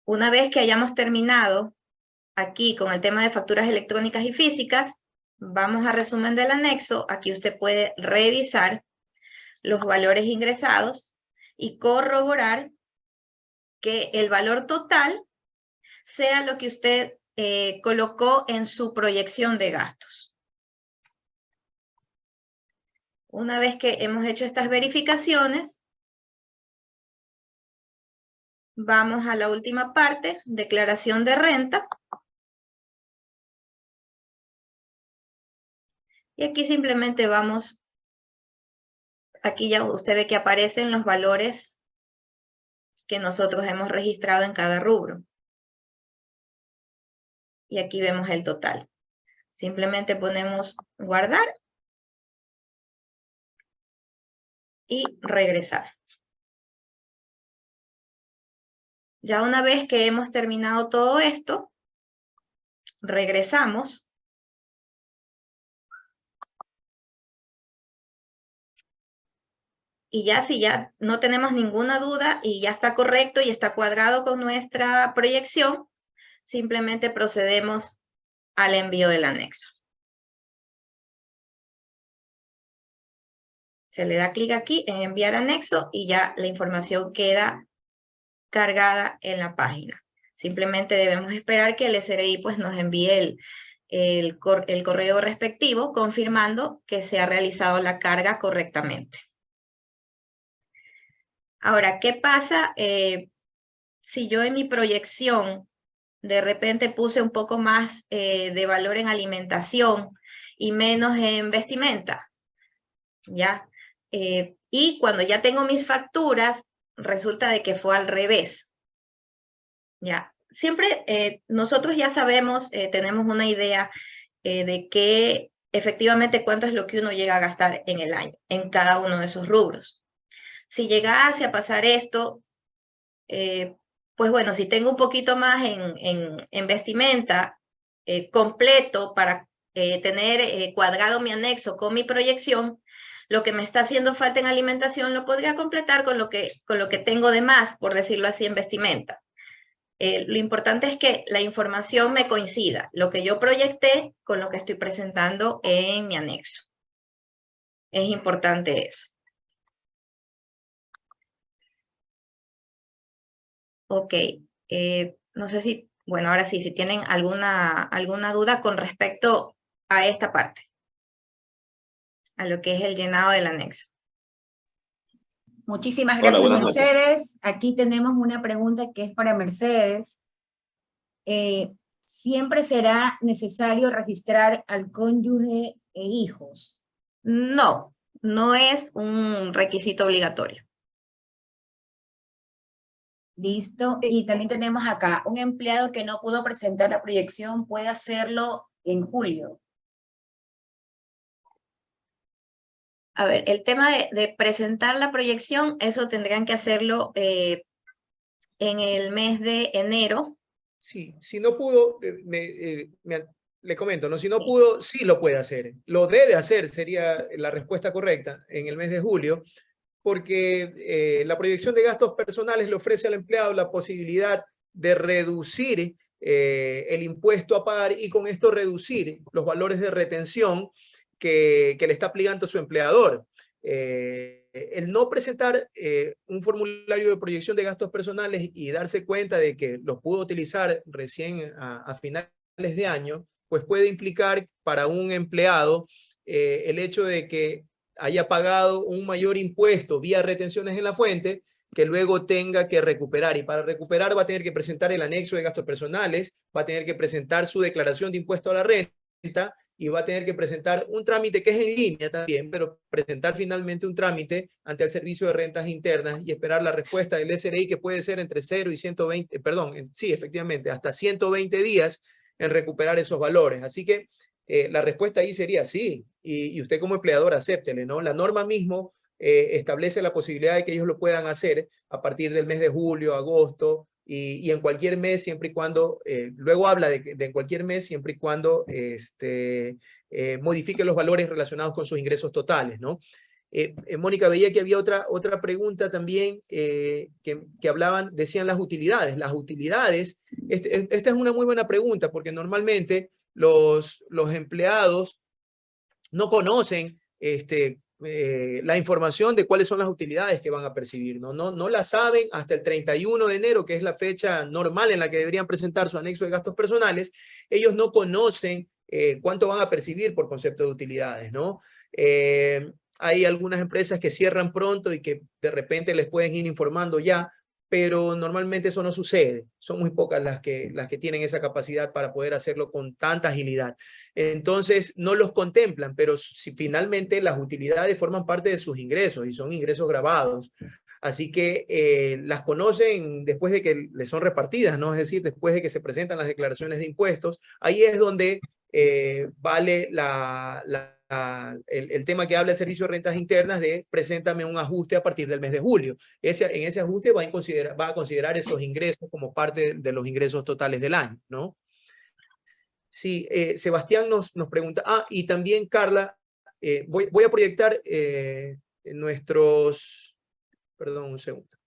S3: Una vez que hayamos terminado aquí con el tema de facturas electrónicas y físicas, vamos a resumen del anexo. Aquí usted puede revisar los valores ingresados y corroborar que el valor total sea lo que usted colocó en su proyección de gastos. Una vez que hemos hecho estas verificaciones, vamos a la última parte, declaración de renta. Y aquí simplemente vamos, aquí ya usted ve que aparecen los valores que nosotros hemos registrado en cada rubro. Y aquí vemos el total. Simplemente ponemos guardar y regresar. Ya una vez que hemos terminado todo esto, regresamos. Y ya si ya no tenemos ninguna duda y ya está correcto y está cuadrado con nuestra proyección, simplemente procedemos al envío del anexo. Se le da clic aquí en enviar anexo y ya la información queda cargada en la página. Simplemente debemos esperar que el SRI pues, nos envíe el correo respectivo confirmando que se ha realizado la carga correctamente. Ahora, ¿qué pasa si yo en mi proyección de repente puse un poco más de valor en alimentación y menos en vestimenta? ¿Ya? Y cuando ya tengo mis facturas, resulta de que fue al revés. ¿Ya? Siempre nosotros ya sabemos, tenemos una idea de que efectivamente cuánto es lo que uno llega a gastar en el año, en cada uno de esos rubros. Si llegase a pasar esto, pues bueno, si tengo un poquito más en vestimenta completo para tener cuadrado mi anexo con mi proyección, lo que me está haciendo falta en alimentación lo podría completar con lo que tengo de más, por decirlo así, en vestimenta. Lo importante es que la información me coincida, lo que yo proyecté con lo que estoy presentando en mi anexo. Es importante eso. Ok, no sé si, bueno, ahora sí, si tienen alguna duda con respecto a esta parte, a lo que es el llenado del anexo.
S1: Muchísimas
S5: Hola,
S1: gracias,
S5: buenas noches.
S1: Mercedes. Aquí tenemos una pregunta que es para Mercedes. ¿Siempre será necesario registrar al cónyuge e hijos?
S3: No, no es un requisito obligatorio.
S1: Listo. Y también tenemos acá, un empleado que no pudo presentar la proyección puede hacerlo en julio.
S3: A ver, el tema de presentar la proyección, eso tendrían que hacerlo en el mes de enero.
S2: Sí, si no pudo, le comento, ¿no? Si no pudo, sí lo puede hacer. Lo debe hacer, sería la respuesta correcta, en el mes de julio, porque la proyección de gastos personales le ofrece al empleado la posibilidad de reducir el impuesto a pagar y con esto reducir los valores de retención que le está aplicando su empleador. El no presentar un formulario de proyección de gastos personales y darse cuenta de que los pudo utilizar recién a finales de año, pues puede implicar para un empleado el hecho de que haya pagado un mayor impuesto vía retenciones en la fuente que luego tenga que recuperar. Y para recuperar va a tener que presentar el anexo de gastos personales, va a tener que presentar su declaración de impuesto a la renta y va a tener que presentar un trámite que es en línea también, pero presentar finalmente un trámite ante el Servicio de Rentas Internas y esperar la respuesta del SRI, que puede ser entre 0 y 120, perdón, sí, efectivamente, hasta 120 días en recuperar esos valores. Así que la respuesta ahí sería sí, y usted como empleador acéptele, ¿no? La norma mismo establece la posibilidad de que ellos lo puedan hacer a partir del mes de julio, agosto, y en cualquier mes, siempre y cuando, luego habla de en cualquier mes, siempre y cuando modifique los valores relacionados con sus ingresos totales, ¿no? Mónica, veía que había otra pregunta también que hablaban, decían las utilidades. Las utilidades, esta es una muy buena pregunta porque normalmente los empleados no conocen la información de cuáles son las utilidades que van a percibir, ¿no? No la saben hasta el 31 de enero, que es la fecha normal en la que deberían presentar su anexo de gastos personales. Ellos no conocen cuánto van a percibir por concepto de utilidades, ¿no? Hay algunas empresas que cierran pronto y que de repente les pueden ir informando ya, pero normalmente eso no sucede. Son muy pocas las que tienen esa capacidad para poder hacerlo con tanta agilidad. Entonces, no los contemplan, pero si finalmente las utilidades forman parte de sus ingresos y son ingresos grabados. Así que las conocen después de que les son repartidas, ¿no? Es decir, después de que se presentan las declaraciones de impuestos. Ahí es donde vale el tema que habla el Servicio de Rentas Internas de preséntame un ajuste a partir del mes de julio. En ese ajuste va a considerar esos ingresos como parte de los ingresos totales del año, ¿no? Sí, Sebastián nos pregunta, y también Carla, voy a proyectar nuestros, perdón, un segundo.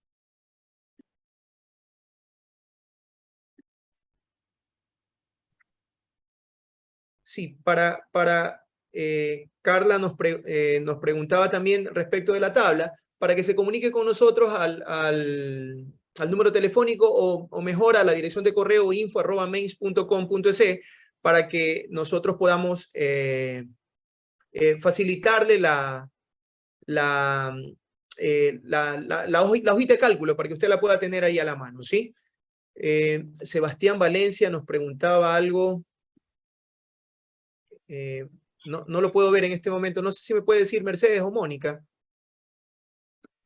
S2: Sí, Carla nos preguntaba también respecto de la tabla, para que se comunique con nosotros al número telefónico o mejor a la dirección de correo info@mains.com.es para que nosotros podamos facilitarle la hojita de cálculo para que usted la pueda tener ahí a la mano, ¿sí? Sebastián Valencia nos preguntaba algo. No lo puedo ver en este momento. No sé si me puede decir Mercedes o Mónica.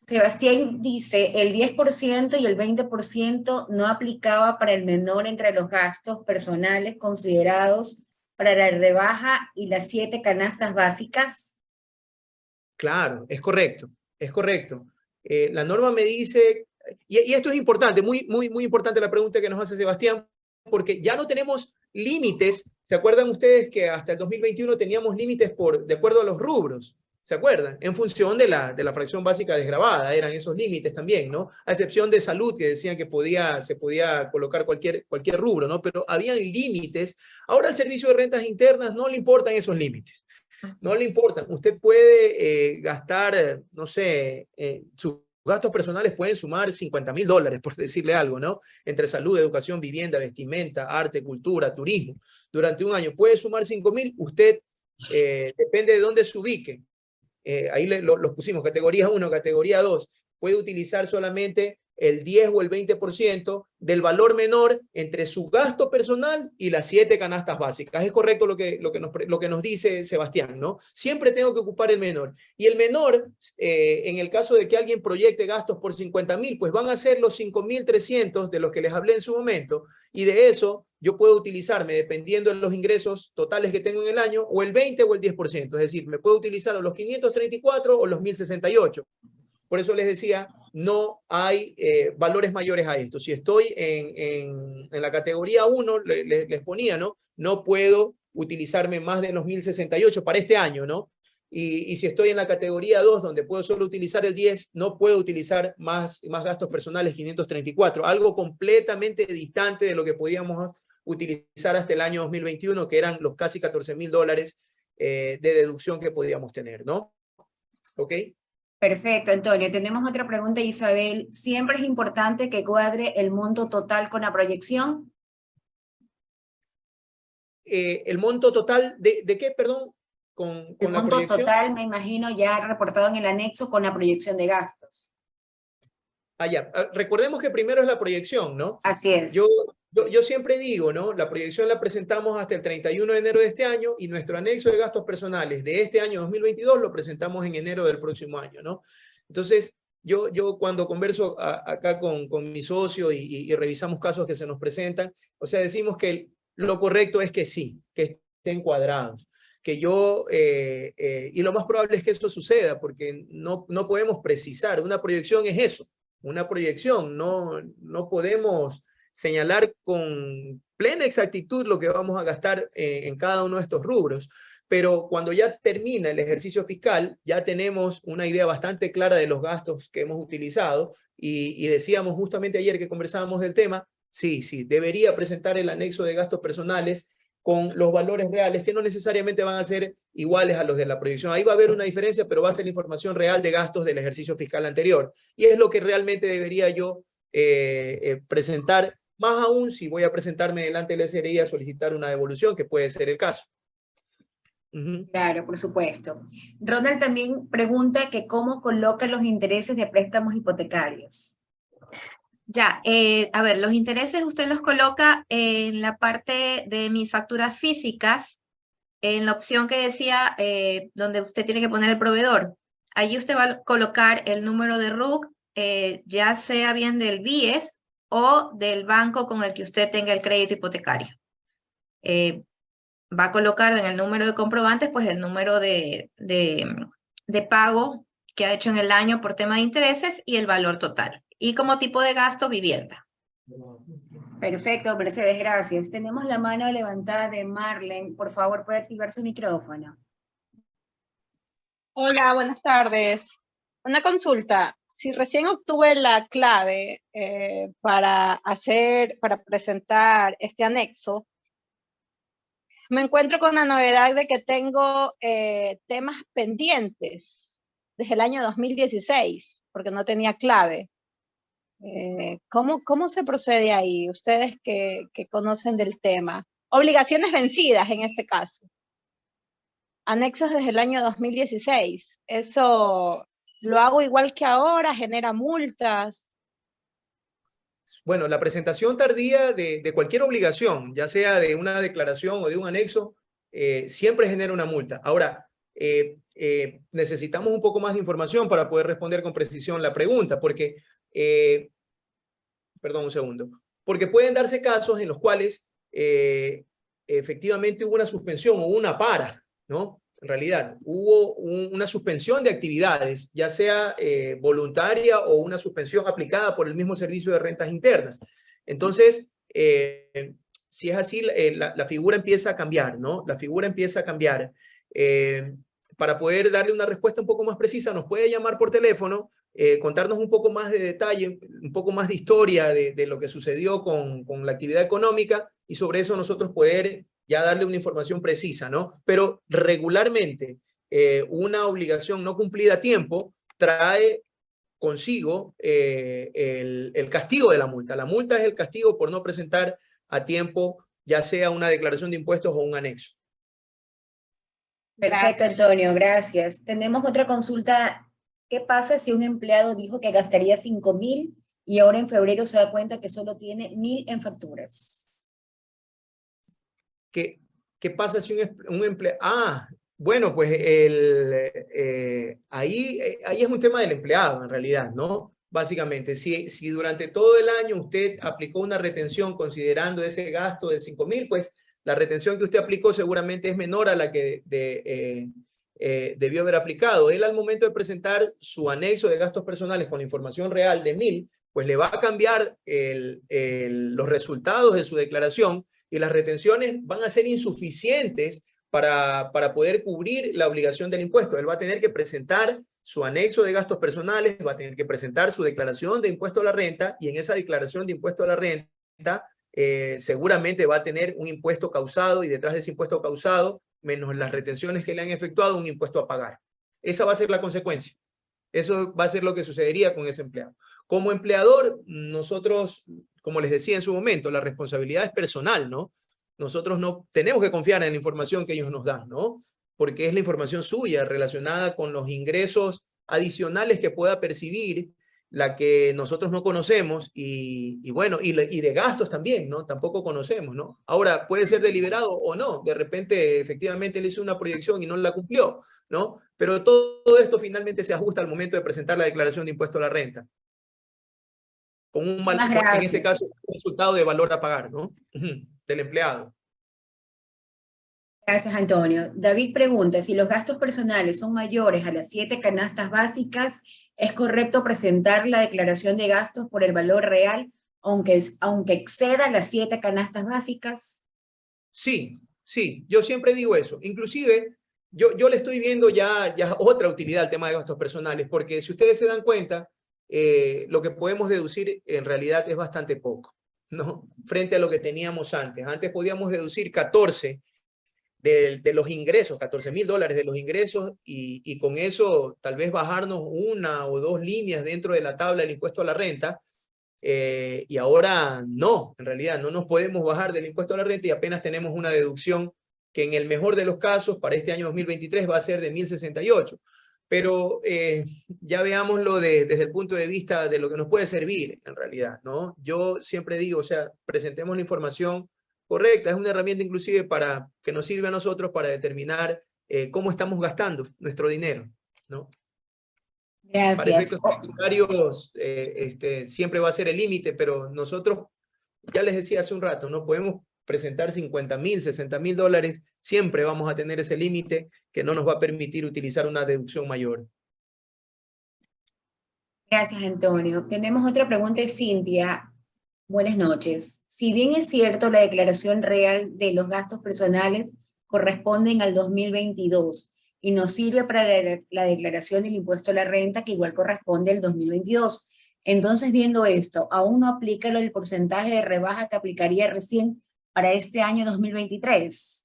S1: Sebastián dice, el 10% y el 20% no aplicaba para el menor entre los gastos personales considerados para la rebaja y las 7 canastas básicas.
S2: Claro, es correcto, es correcto. La norma me dice, y esto es importante, muy importante la pregunta que nos hace Sebastián, porque ya no tenemos límites. ¿Se acuerdan ustedes que hasta el 2021 teníamos límites de acuerdo a los rubros? ¿Se acuerdan? En función de la fracción básica desgravada, eran esos límites también, ¿no? A excepción de salud, que decían que se podía colocar cualquier rubro, ¿no? Pero habían límites. Ahora al Servicio de Rentas Internas no le importan esos límites. No le importan. Usted puede gastar, no sé, sus gastos personales pueden sumar $50,000, por decirle algo, ¿no? Entre salud, educación, vivienda, vestimenta, arte, cultura, turismo. Durante un año puede sumar 5,000. Usted, depende de dónde se ubique. Ahí los pusimos, categoría 1, categoría 2. Puede utilizar solamente el 10 o el 20% del valor menor entre su gasto personal y las 7 canastas básicas. Es correcto lo que nos dice Sebastián, ¿no? Siempre tengo que ocupar el menor. Y el menor, en el caso de que alguien proyecte gastos por 50,000, pues van a ser los 5,300 de los que les hablé en su momento, y de eso yo puedo utilizarme, dependiendo de los ingresos totales que tengo en el año, o el 20 o el 10%. Es decir, me puedo utilizar o los 534 o los 1,068. Por eso les decía, no hay valores mayores a esto. Si estoy en la categoría 1, les ponía, ¿no? No puedo utilizarme más de los 1,068 para este año, ¿no? Y si estoy en la categoría 2, donde puedo solo utilizar el 10, no puedo utilizar más gastos personales, 534. Algo completamente distante de lo que podíamos utilizar hasta el año 2021, que eran los casi $14,000 de deducción que podíamos tener, ¿no? ¿Ok?
S1: Perfecto, Antonio. Tenemos otra pregunta, Isabel. ¿Siempre es importante que cuadre el monto total con la proyección?
S2: El monto total, ¿de qué, perdón? Con
S1: el
S2: la
S1: monto
S2: proyección.
S1: total, me imagino, ya reportado en el anexo con la proyección de gastos.
S2: Ya. Recordemos que primero es la proyección, ¿no?
S1: Así es.
S2: Yo siempre digo, ¿no? La proyección la presentamos hasta el 31 de enero de este año y nuestro anexo de gastos personales de este año 2022 lo presentamos en enero del próximo año, ¿no? Entonces, yo cuando converso acá con mi socio y revisamos casos que se nos presentan, o sea, decimos que lo correcto es que sí, que estén cuadrados. Y lo más probable es que eso suceda, porque no podemos precisar. Una proyección es eso, una proyección. No podemos señalar con plena exactitud lo que vamos a gastar en cada uno de estos rubros. Pero cuando ya termina el ejercicio fiscal, ya tenemos una idea bastante clara de los gastos que hemos utilizado y decíamos justamente ayer que conversábamos del tema, sí, debería presentar el anexo de gastos personales con los valores reales, que no necesariamente van a ser iguales a los de la proyección. Ahí va a haber una diferencia, pero va a ser la información real de gastos del ejercicio fiscal anterior. Y es lo que realmente debería yo presentar, más aún si voy a presentarme delante del SRI a solicitar una devolución, que puede ser el caso.
S1: Claro, por supuesto. Ronald también pregunta que cómo colocan los intereses de préstamos hipotecarios.
S3: Ya, a ver, los intereses usted los coloca en la parte de mis facturas físicas, en la opción que decía donde usted tiene que poner el proveedor. Allí usted va a colocar el número de RUC, ya sea bien del BIES o del banco con el que usted tenga el crédito hipotecario. Va a colocar en el número de comprobantes, pues el número de pago que ha hecho en el año por tema de intereses y el valor total. Y como tipo de gasto, vivienda.
S1: Perfecto, Mercedes, gracias. Tenemos la mano levantada de Marlene. Por favor, puede activar su micrófono.
S4: Hola, buenas tardes. Una consulta. Si recién obtuve la clave para presentar este anexo, me encuentro con la novedad de que tengo temas pendientes desde el año 2016, porque no tenía clave. ¿Cómo se procede ahí? Ustedes que conocen del tema. Obligaciones vencidas en este caso. Anexos desde el año 2016. ¿Eso lo hago igual que ahora? ¿Genera multas?
S2: Bueno, la presentación tardía de cualquier obligación, ya sea de una declaración o de un anexo, siempre genera una multa. Ahora, necesitamos un poco más de información para poder responder con precisión la pregunta, porque, perdón un segundo, porque pueden darse casos en los cuales efectivamente hubo una suspensión o una para, ¿no? En realidad, hubo una suspensión de actividades, ya sea voluntaria o una suspensión aplicada por el mismo Servicio de Rentas Internas. Entonces, si es así, la figura empieza a cambiar, ¿no? La figura empieza a cambiar. Para poder darle una respuesta un poco más precisa, nos puede llamar por teléfono, contarnos un poco más de detalle, un poco más de historia de lo que sucedió con la actividad económica, y sobre eso nosotros poder ya darle una información precisa, ¿no? Pero regularmente una obligación no cumplida a tiempo trae consigo el castigo de la multa. La multa es el castigo por no presentar a tiempo, ya sea una declaración de impuestos o un anexo.
S1: Perfecto, Antonio, gracias. Tenemos otra consulta. ¿Qué pasa si un empleado dijo que gastaría 5.000 y ahora en febrero se da cuenta que solo tiene 1.000 en facturas?
S2: ¿Qué pasa si un empleado... bueno, pues ahí es un tema del empleado en realidad, ¿no? Básicamente, si durante todo el año usted aplicó una retención considerando ese gasto de 5.000, pues la retención que usted aplicó seguramente es menor a la que debió haber aplicado. Él, al momento de presentar su anexo de gastos personales con la información real de 1.000, pues le va a cambiar los resultados de su declaración, y las retenciones van a ser insuficientes para poder cubrir la obligación del impuesto. Él va a tener que presentar su anexo de gastos personales, va a tener que presentar su declaración de impuesto a la renta, y en esa declaración de impuesto a la renta seguramente va a tener un impuesto causado, y detrás de ese impuesto causado, menos las retenciones que le han efectuado, un impuesto a pagar. Esa va a ser la consecuencia. Eso va a ser lo que sucedería con ese empleado. Como empleador, nosotros, como les decía en su momento, la responsabilidad es personal, ¿no? Nosotros no tenemos que confiar en la información que ellos nos dan, ¿no? Porque es la información suya relacionada con los ingresos adicionales que pueda percibir, la que nosotros no conocemos, y bueno, y de gastos también, ¿no? Tampoco conocemos, ¿no? Ahora, puede ser deliberado o no. De repente, efectivamente, él hizo una proyección y no la cumplió, ¿no? Pero todo esto finalmente se ajusta al momento de presentar la declaración de impuesto a la renta, con en este caso, un resultado de valor a pagar, ¿no? Del empleado.
S1: Gracias, Antonio. David pregunta, si los gastos personales son mayores a las 7 canastas básicas, ¿es correcto presentar la declaración de gastos por el valor real, aunque exceda las 7 canastas básicas?
S2: Sí, yo siempre digo eso. Inclusive, yo le estoy viendo ya otra utilidad al tema de gastos personales, porque si ustedes se dan cuenta, lo que podemos deducir en realidad es bastante poco, ¿no? Frente a lo que teníamos antes. Antes podíamos deducir 14 de los ingresos, $14.000 de los ingresos, y con eso tal vez bajarnos 1 o 2 líneas dentro de la tabla del impuesto a la renta. Y ahora no, en realidad no nos podemos bajar del impuesto a la renta, y apenas tenemos una deducción que en el mejor de los casos para este año 2023 va a ser de 1.068. Pero ya veámoslo desde el punto de vista de lo que nos puede servir en realidad, ¿no? Yo siempre digo, o sea, presentemos la información correcta, es una herramienta inclusive que nos sirve a nosotros para determinar cómo estamos gastando nuestro dinero, ¿no? Para
S1: Gracias.
S2: efectos tributarios siempre va a ser el límite, pero nosotros, ya les decía hace un rato, no podemos presentar 50.000, 60.000 dólares, siempre vamos a tener ese límite que no nos va a permitir utilizar una deducción mayor.
S1: Gracias, Antonio. Tenemos otra pregunta de Cintia. Buenas noches. Si bien es cierto, la declaración real de los gastos personales corresponden al 2022 y nos sirve para la declaración del impuesto a la renta, que igual corresponde al 2022. Entonces, viendo esto, ¿aún no aplica el porcentaje de rebaja que aplicaría recién para este año 2023?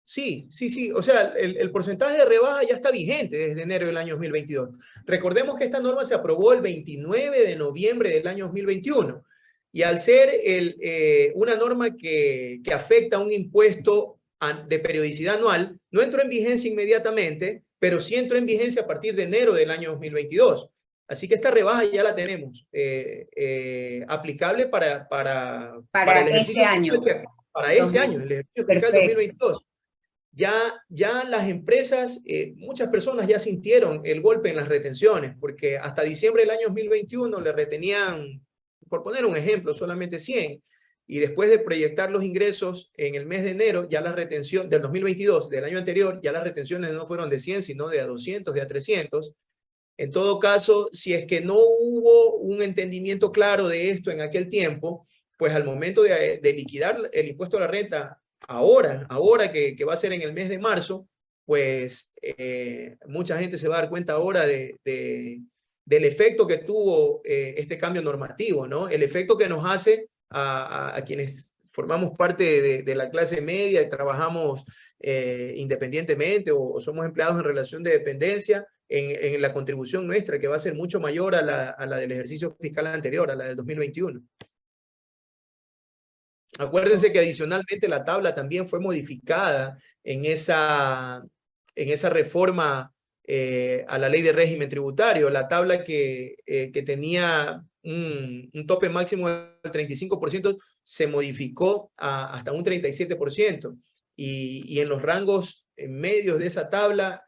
S2: Sí. O sea, el porcentaje de rebaja ya está vigente desde enero del año 2022. Recordemos que esta norma se aprobó el 29 de noviembre del año 2021. Y al ser una norma que afecta a un impuesto de periodicidad anual, no entró en vigencia inmediatamente, pero sí entró en vigencia a partir de enero del año 2022. Así que esta rebaja ya la tenemos aplicable para el ejercicio
S1: este año.
S2: para este año, el ejercicio fiscal 2022. Ya las empresas, muchas personas ya sintieron el golpe en las retenciones, porque hasta diciembre del año 2021 le retenían, por poner un ejemplo, solamente 100, y después de proyectar los ingresos en el mes de enero, ya la retención del 2022, del año anterior, ya las retenciones no fueron de 100, sino de a 200, de a 300. En todo caso, si es que no hubo un entendimiento claro de esto en aquel tiempo, pues al momento de liquidar el impuesto a la renta, ahora que va a ser en el mes de marzo, pues mucha gente se va a dar cuenta ahora del efecto que tuvo este cambio normativo, ¿no? El efecto que nos hace a quienes formamos parte de la clase media y trabajamos independientemente o somos empleados en relación de dependencia, en la contribución nuestra, que va a ser mucho mayor a la del ejercicio fiscal anterior, a la del 2021. Acuérdense que adicionalmente la tabla también fue modificada en esa reforma a la ley de régimen tributario. La tabla que tenía un tope máximo del 35% se modificó hasta un 37%. Y en los rangos medios de esa tabla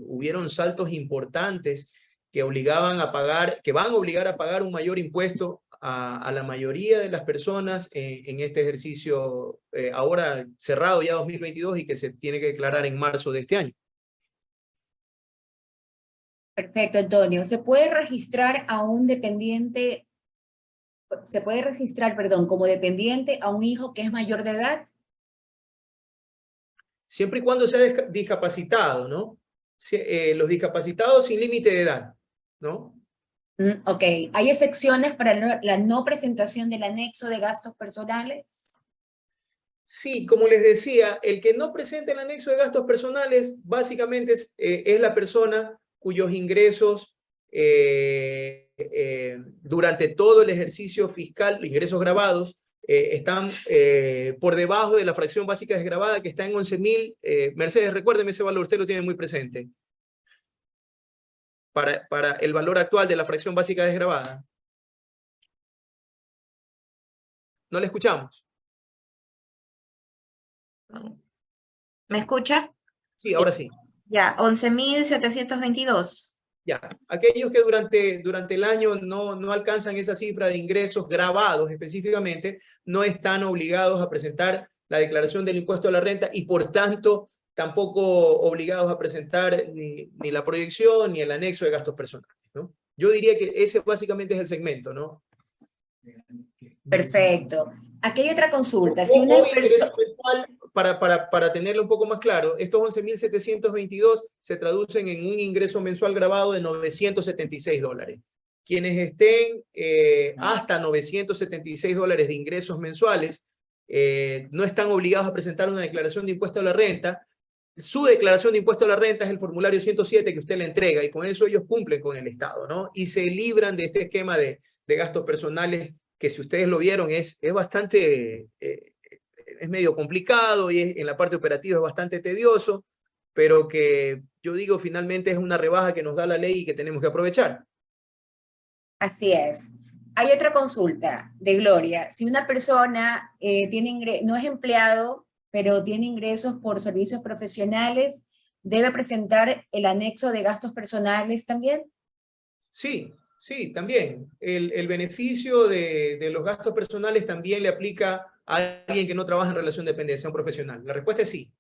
S2: hubieron saltos importantes que van a obligar a pagar un mayor impuesto a la mayoría de las personas en este ejercicio ahora cerrado ya 2022 y que se tiene que declarar en marzo de este año.
S1: Perfecto, Antonio. ¿Se puede registrar a un dependiente, como dependiente a un hijo que es mayor de edad?
S2: Siempre y cuando sea discapacitado, ¿no? Los discapacitados sin límite de edad, ¿no?
S1: Ok. ¿Hay excepciones para la no presentación del anexo de gastos personales?
S2: Sí, como les decía, el que no presente el anexo de gastos personales básicamente es la persona cuyos ingresos durante todo el ejercicio fiscal, ingresos grabados, están por debajo de la fracción básica desgravada, que está en 11.000. Mercedes, recuérdeme ese valor, usted lo tiene muy presente. Para el valor actual de la fracción básica desgravada. ¿No le escuchamos?
S3: ¿Me escucha?
S2: Sí, ahora sí.
S3: Ya, 11.722.
S2: Ya, aquellos que durante el año no alcanzan esa cifra de ingresos grabados específicamente, no están obligados a presentar la declaración del impuesto a la renta y por tanto tampoco obligados a presentar ni la proyección ni el anexo de gastos personales, ¿no? Yo diría que ese básicamente es el segmento, ¿no?
S1: Perfecto. Aquí hay otra consulta. Si una persona...
S2: Para tenerlo un poco más claro, estos 11.722 se traducen en un ingreso mensual grabado de $976. Quienes estén hasta $976 de ingresos mensuales no están obligados a presentar una declaración de impuesto a la renta. Su declaración de impuesto a la renta es el formulario 107 que usted le entrega y con eso ellos cumplen con el Estado, ¿no? Y se libran de este esquema de gastos personales que, si ustedes lo vieron, es bastante... es medio complicado y en la parte operativa es bastante tedioso, pero que yo digo finalmente es una rebaja que nos da la ley y que tenemos que aprovechar.
S1: Así es. Hay otra consulta de Gloria. Si una persona no es empleado, pero tiene ingresos por servicios profesionales, ¿debe presentar el anexo de gastos personales también?
S2: Sí, sí, también. El beneficio de los gastos personales también le aplica a alguien que no trabaja en relación de dependencia, a un profesional. La respuesta es sí.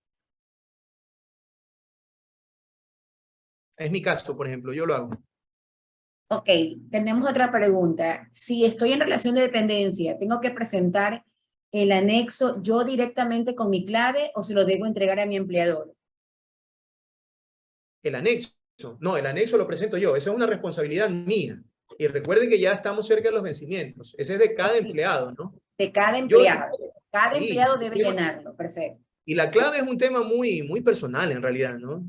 S2: Es mi caso, por ejemplo, yo lo hago.
S1: Ok, tenemos otra pregunta. Si estoy en relación de dependencia, ¿tengo que presentar el anexo yo directamente con mi clave o se lo debo entregar a mi empleador?
S2: El anexo. No, el anexo lo presento yo. Esa es una responsabilidad mía. Y recuerden que ya estamos cerca de los vencimientos. Ese es de cada empleado, ¿no?
S1: De cada
S2: Yo,
S1: empleado. Cada
S2: sí,
S1: empleado debe llenarlo. Perfecto.
S2: y la clave es un tema muy, muy personal en realidad, ¿no?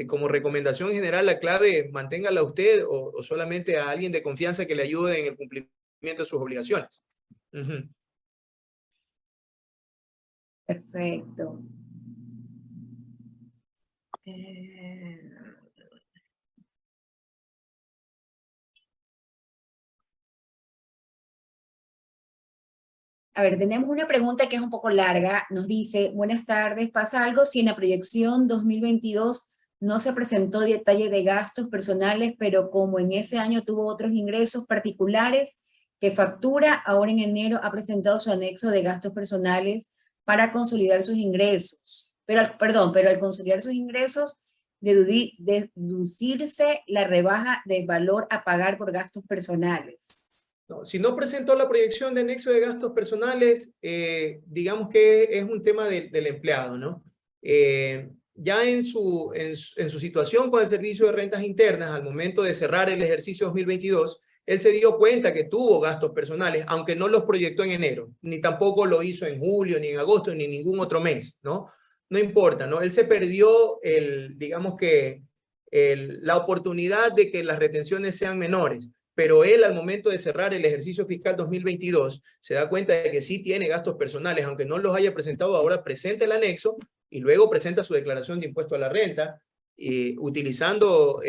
S2: Como recomendación general, la clave manténgala usted o solamente a alguien de confianza que le ayude en el cumplimiento de sus obligaciones. Uh-huh.
S1: Perfecto. A ver, tenemos una pregunta que es un poco larga. Nos dice, buenas tardes, ¿pasa algo si en la proyección 2022 no se presentó detalle de gastos personales, pero como en ese año tuvo otros ingresos particulares que factura, ahora en enero ha presentado su anexo de gastos personales para consolidar sus ingresos? Pero al consolidar sus ingresos, deducirse la rebaja de valor a pagar por gastos personales.
S2: No, si no presentó la proyección de anexo de gastos personales, digamos que es un tema del empleado, ¿no? Ya en su situación con el Servicio de Rentas Internas, al momento de cerrar el ejercicio 2022, él se dio cuenta que tuvo gastos personales, aunque no los proyectó en enero, ni tampoco lo hizo en julio, ni en agosto, ni en ningún otro mes, ¿no? No importa, ¿no? Él se perdió, digamos que, la oportunidad de que las retenciones sean menores, pero él al momento de cerrar el ejercicio fiscal 2022 se da cuenta de que sí tiene gastos personales, aunque no los haya presentado ahora, presenta el anexo y luego presenta su declaración de impuesto a la renta, utilizando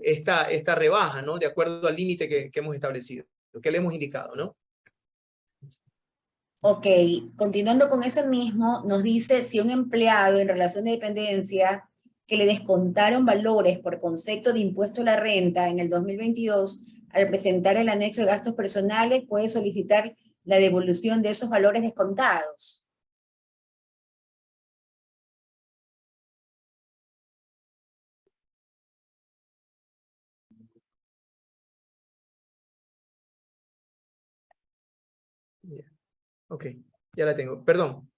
S2: esta rebaja, ¿no? De acuerdo al límite que hemos establecido, lo que le hemos indicado, ¿no?
S1: Ok, continuando con ese mismo, nos dice si un empleado en relación de dependencia que le descontaron valores por concepto de impuesto a la renta en el 2022, al presentar el anexo de gastos personales, puede solicitar la devolución de esos valores descontados.
S2: Ok, ya la tengo. Perdón,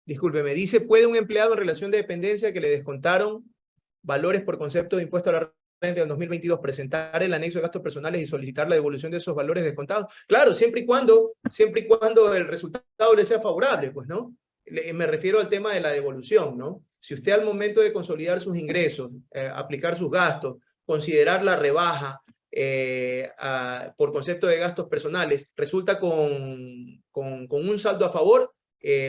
S2: discúlpeme. Dice, ¿puede un empleado en relación de dependencia que le descontaron valores por concepto de impuesto a la renta del 2022 presentar el anexo de gastos personales y solicitar la devolución de esos valores descontados? Claro, siempre y cuando el resultado le sea favorable, pues, ¿no? Me refiero al tema de la devolución, ¿no? Si usted al momento de consolidar sus ingresos, aplicar sus gastos, considerar la rebaja por concepto de gastos personales, resulta con un saldo a favor,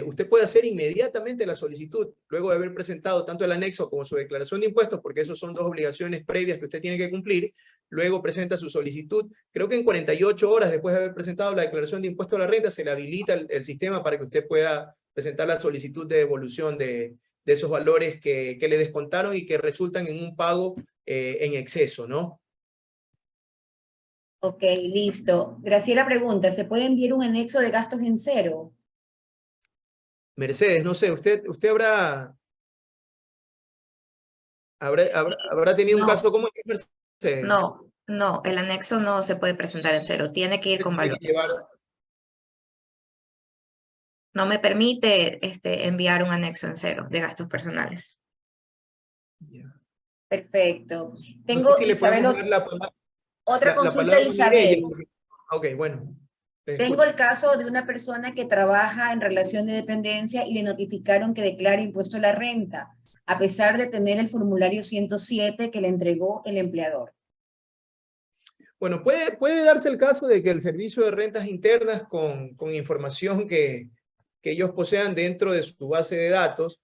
S2: usted puede hacer inmediatamente la solicitud, luego de haber presentado tanto el anexo como su declaración de impuestos, porque esos son dos obligaciones previas que usted tiene que cumplir, luego presenta su solicitud, creo que en 48 horas después de haber presentado la declaración de impuesto a la renta, se le habilita el sistema para que usted pueda presentar la solicitud de devolución de esos valores que le descontaron y que resultan en un pago en exceso, ¿no?
S1: Ok, listo. Graciela pregunta, ¿se puede enviar un anexo de gastos en cero?
S2: Mercedes, no sé, usted habrá tenido un caso como este, Mercedes.
S3: No, el anexo no se puede presentar en cero, tiene que ir con valores. No me permite enviar un anexo en cero de gastos personales.
S1: Perfecto. Tengo,
S2: no sé si
S1: Isabel,
S2: le podemos dar
S1: otra consulta
S2: palabra
S1: de Isabel.
S2: Ok, bueno.
S1: Tengo el caso de una persona que trabaja en relación de dependencia y le notificaron que declara impuesto a la renta, a pesar de tener el formulario 107 que le entregó el empleador.
S2: Bueno, puede darse el caso de que el Servicio de Rentas Internas, con información que ellos posean dentro de su base de datos,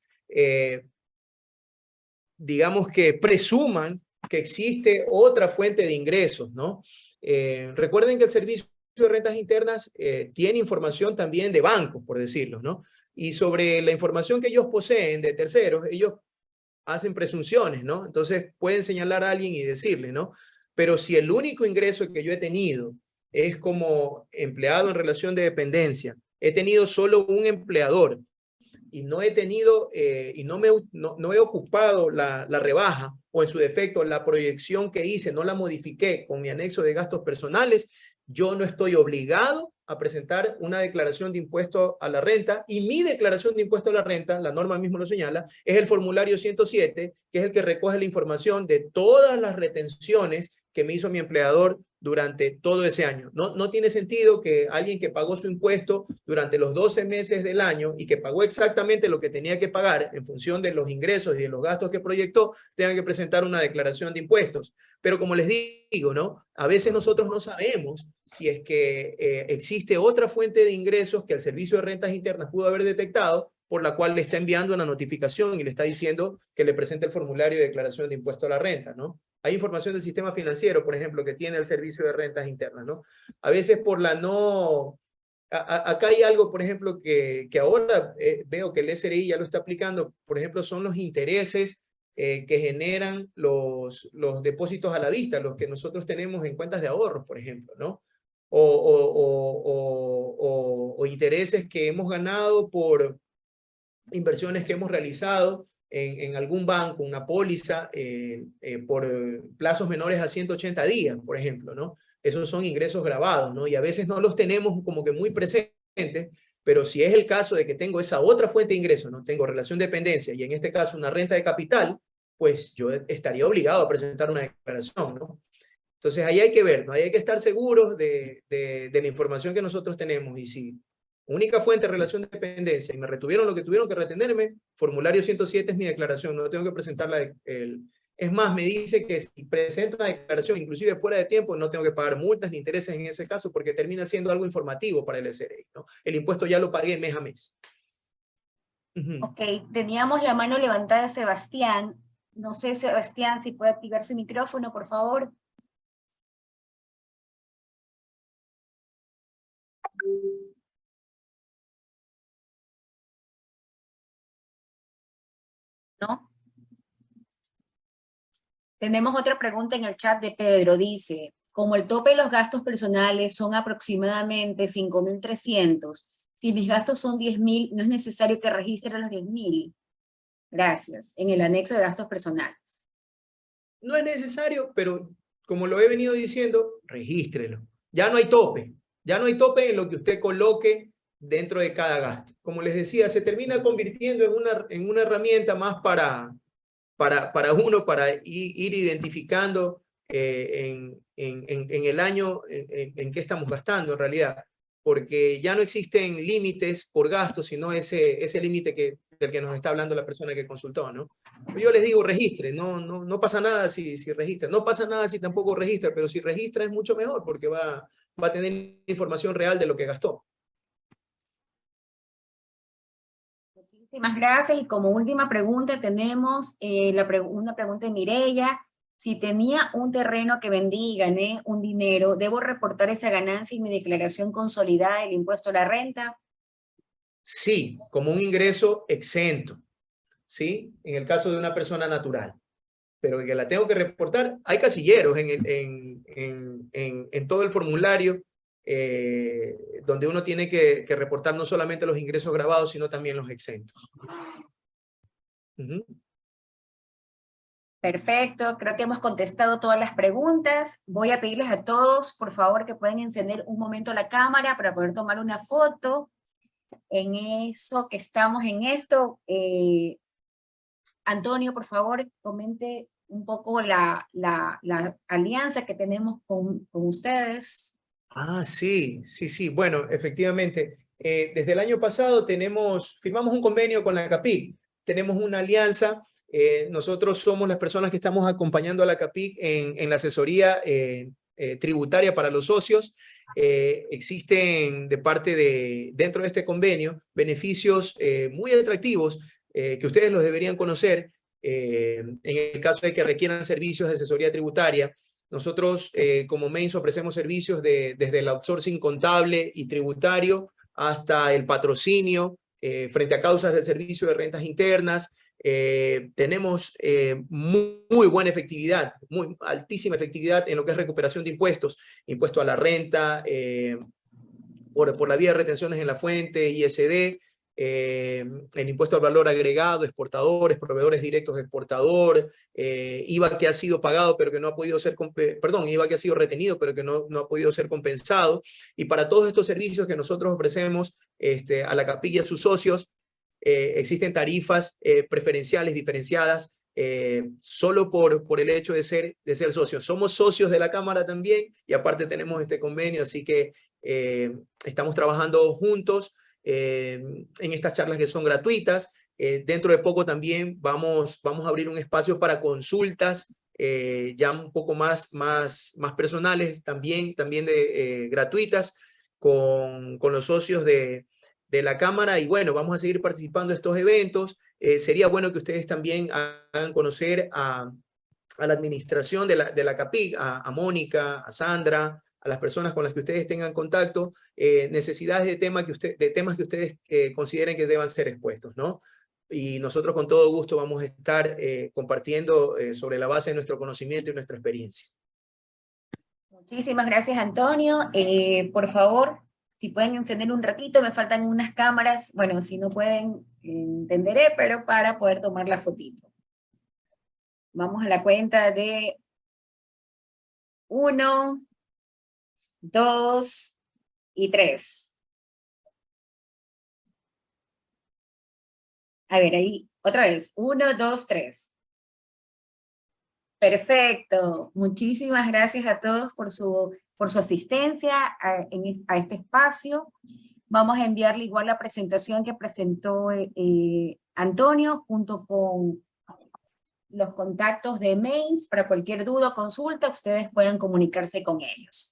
S2: digamos que presuman que existe otra fuente de ingresos, ¿no? Recuerden que el Servicio de Rentas Internas tiene información también de bancos, por decirlo, ¿no? Y sobre la información que ellos poseen de terceros, ellos hacen presunciones, ¿no? Entonces pueden señalar a alguien y decirle, ¿no? Pero si el único ingreso que yo he tenido es como empleado en relación de dependencia, he tenido solo un empleador y no he tenido, y no he ocupado la rebaja, o en su defecto la proyección que hice, no la modifiqué con mi anexo de gastos personales, yo no estoy obligado a presentar una declaración de impuesto a la renta, y mi declaración de impuesto a la renta, la norma mismo lo señala, es el formulario 107, que es el que recoge la información de todas las retenciones que me hizo mi empleador durante todo ese año. No tiene sentido que alguien que pagó su impuesto durante los 12 meses del año y que pagó exactamente lo que tenía que pagar en función de los ingresos y de los gastos que proyectó, tenga que presentar una declaración de impuestos. Pero como les digo, ¿no? A veces nosotros no sabemos si es que existe otra fuente de ingresos que el Servicio de Rentas Internas pudo haber detectado, por la cual le está enviando una notificación y le está diciendo que le presente el formulario de declaración de impuesto a la renta, ¿no? Hay información del sistema financiero, por ejemplo, que tiene el Servicio de Rentas Internas, ¿no? A veces por la no... Acá hay algo, por ejemplo, que ahora veo que el SRI ya lo está aplicando, por ejemplo, son los intereses que generan los depósitos a la vista, los que nosotros tenemos en cuentas de ahorros, por ejemplo, ¿no? O intereses que hemos ganado por inversiones que hemos realizado en algún banco, una póliza, por plazos menores a 180 días, por ejemplo, ¿no? Esos son ingresos grabados, ¿no? Y a veces no los tenemos como que muy presentes, pero si es el caso de que tengo esa otra fuente de ingreso, ¿no? Tengo relación de dependencia y en este caso una renta de capital, pues yo estaría obligado a presentar una declaración, ¿no? Entonces ahí hay que ver, ¿no? Ahí hay que estar seguros de la información que nosotros tenemos, y si única fuente de relación de dependencia y me retuvieron lo que tuvieron que retenerme, formulario 107 es mi declaración, no tengo que presentarla. Es más, me dice que si presento una declaración, inclusive fuera de tiempo, no tengo que pagar multas ni intereses en ese caso, porque termina siendo algo informativo para el SRI, ¿no? El impuesto ya lo pagué mes a mes.
S1: Ok, teníamos la mano levantada Sebastián. No sé, Sebastián, si puede activar su micrófono, por favor. ¿No? Tenemos otra pregunta en el chat de Pedro. Dice, como el tope de los gastos personales son aproximadamente 5.300, si mis gastos son 10.000, ¿no es necesario que registre los 10.000? Gracias. En el anexo de gastos personales.
S2: No es necesario, pero como lo he venido diciendo, regístrelo. Ya no hay tope. Ya no hay tope en lo que usted coloque dentro de cada gasto. Como les decía, se termina convirtiendo en una herramienta más para uno, para ir identificando en el año en qué estamos gastando en realidad, porque ya no existen límites por gasto, sino ese límite del que nos está hablando la persona que consultó, ¿no? Yo les digo, registre, no pasa nada si registra, no pasa nada si tampoco registra, pero si registra es mucho mejor, porque va a tener información real de lo que gastó.
S1: Muchísimas gracias. Y como última pregunta tenemos una pregunta de Mireya. Si tenía un terreno que vendí y gané un dinero, ¿debo reportar esa ganancia en mi declaración consolidada del impuesto a la renta?
S2: Sí, como un ingreso exento, ¿sí? En el caso de una persona natural. Pero que la tengo que reportar, hay casilleros en todo el formulario donde uno tiene que reportar no solamente los ingresos grabados, sino también los exentos.
S1: Perfecto, creo que hemos contestado todas las preguntas. Voy a pedirles a todos, por favor, que puedan encender un momento la cámara para poder tomar una foto. En eso que estamos en esto, Antonio, por favor, comente un poco la alianza que tenemos con ustedes.
S2: Ah, sí. Bueno, efectivamente, desde el año pasado firmamos un convenio con la CAPIC. Tenemos una alianza. Nosotros somos las personas que estamos acompañando a la CAPIC en la asesoría tributaria para los socios. Existen dentro de este convenio beneficios muy atractivos que ustedes los deberían conocer en el caso de que requieran servicios de asesoría tributaria. Nosotros como Mains ofrecemos servicios desde el outsourcing contable y tributario hasta el patrocinio frente a causas del servicio de rentas internas. Tenemos muy buena efectividad, muy altísima efectividad en lo que es recuperación de impuestos, impuesto a la renta, por la vía de retenciones en la fuente, ISD, el impuesto al valor agregado, exportadores, proveedores directos de exportador, IVA que ha sido pagado pero que no ha podido ser, IVA que ha sido retenido pero que no ha podido ser compensado. Y para todos estos servicios que nosotros ofrecemos a la capilla y a sus socios, existen tarifas preferenciales diferenciadas solo por el hecho de ser socios. Somos socios de la Cámara también y aparte tenemos este convenio, así que estamos trabajando juntos en estas charlas que son gratuitas. Dentro de poco también vamos a abrir un espacio para consultas ya un poco más personales, también gratuitas con los socios de la Cámara. Y bueno, vamos a seguir participando de estos eventos. Sería bueno que ustedes también hagan conocer a la administración de la CAPIC, a Mónica, a Sandra, a las personas con las que ustedes tengan contacto, necesidades de temas que ustedes consideren que deban ser expuestos, ¿no? Y nosotros con todo gusto vamos a estar compartiendo sobre la base de nuestro conocimiento y nuestra experiencia.
S1: Muchísimas gracias, Antonio. Por favor, si pueden encender un ratito, me faltan unas cámaras. Bueno, si no pueden, entenderé, pero para poder tomar la fotito. Vamos a la cuenta de 1, 2 y 3. A ver, ahí, otra vez. 1, 2, 3. Perfecto. Muchísimas gracias a todos por su asistencia a este espacio. Vamos a enviarle igual la presentación que presentó Antonio junto con los contactos de Mains. Para cualquier duda o consulta, ustedes puedan comunicarse con ellos.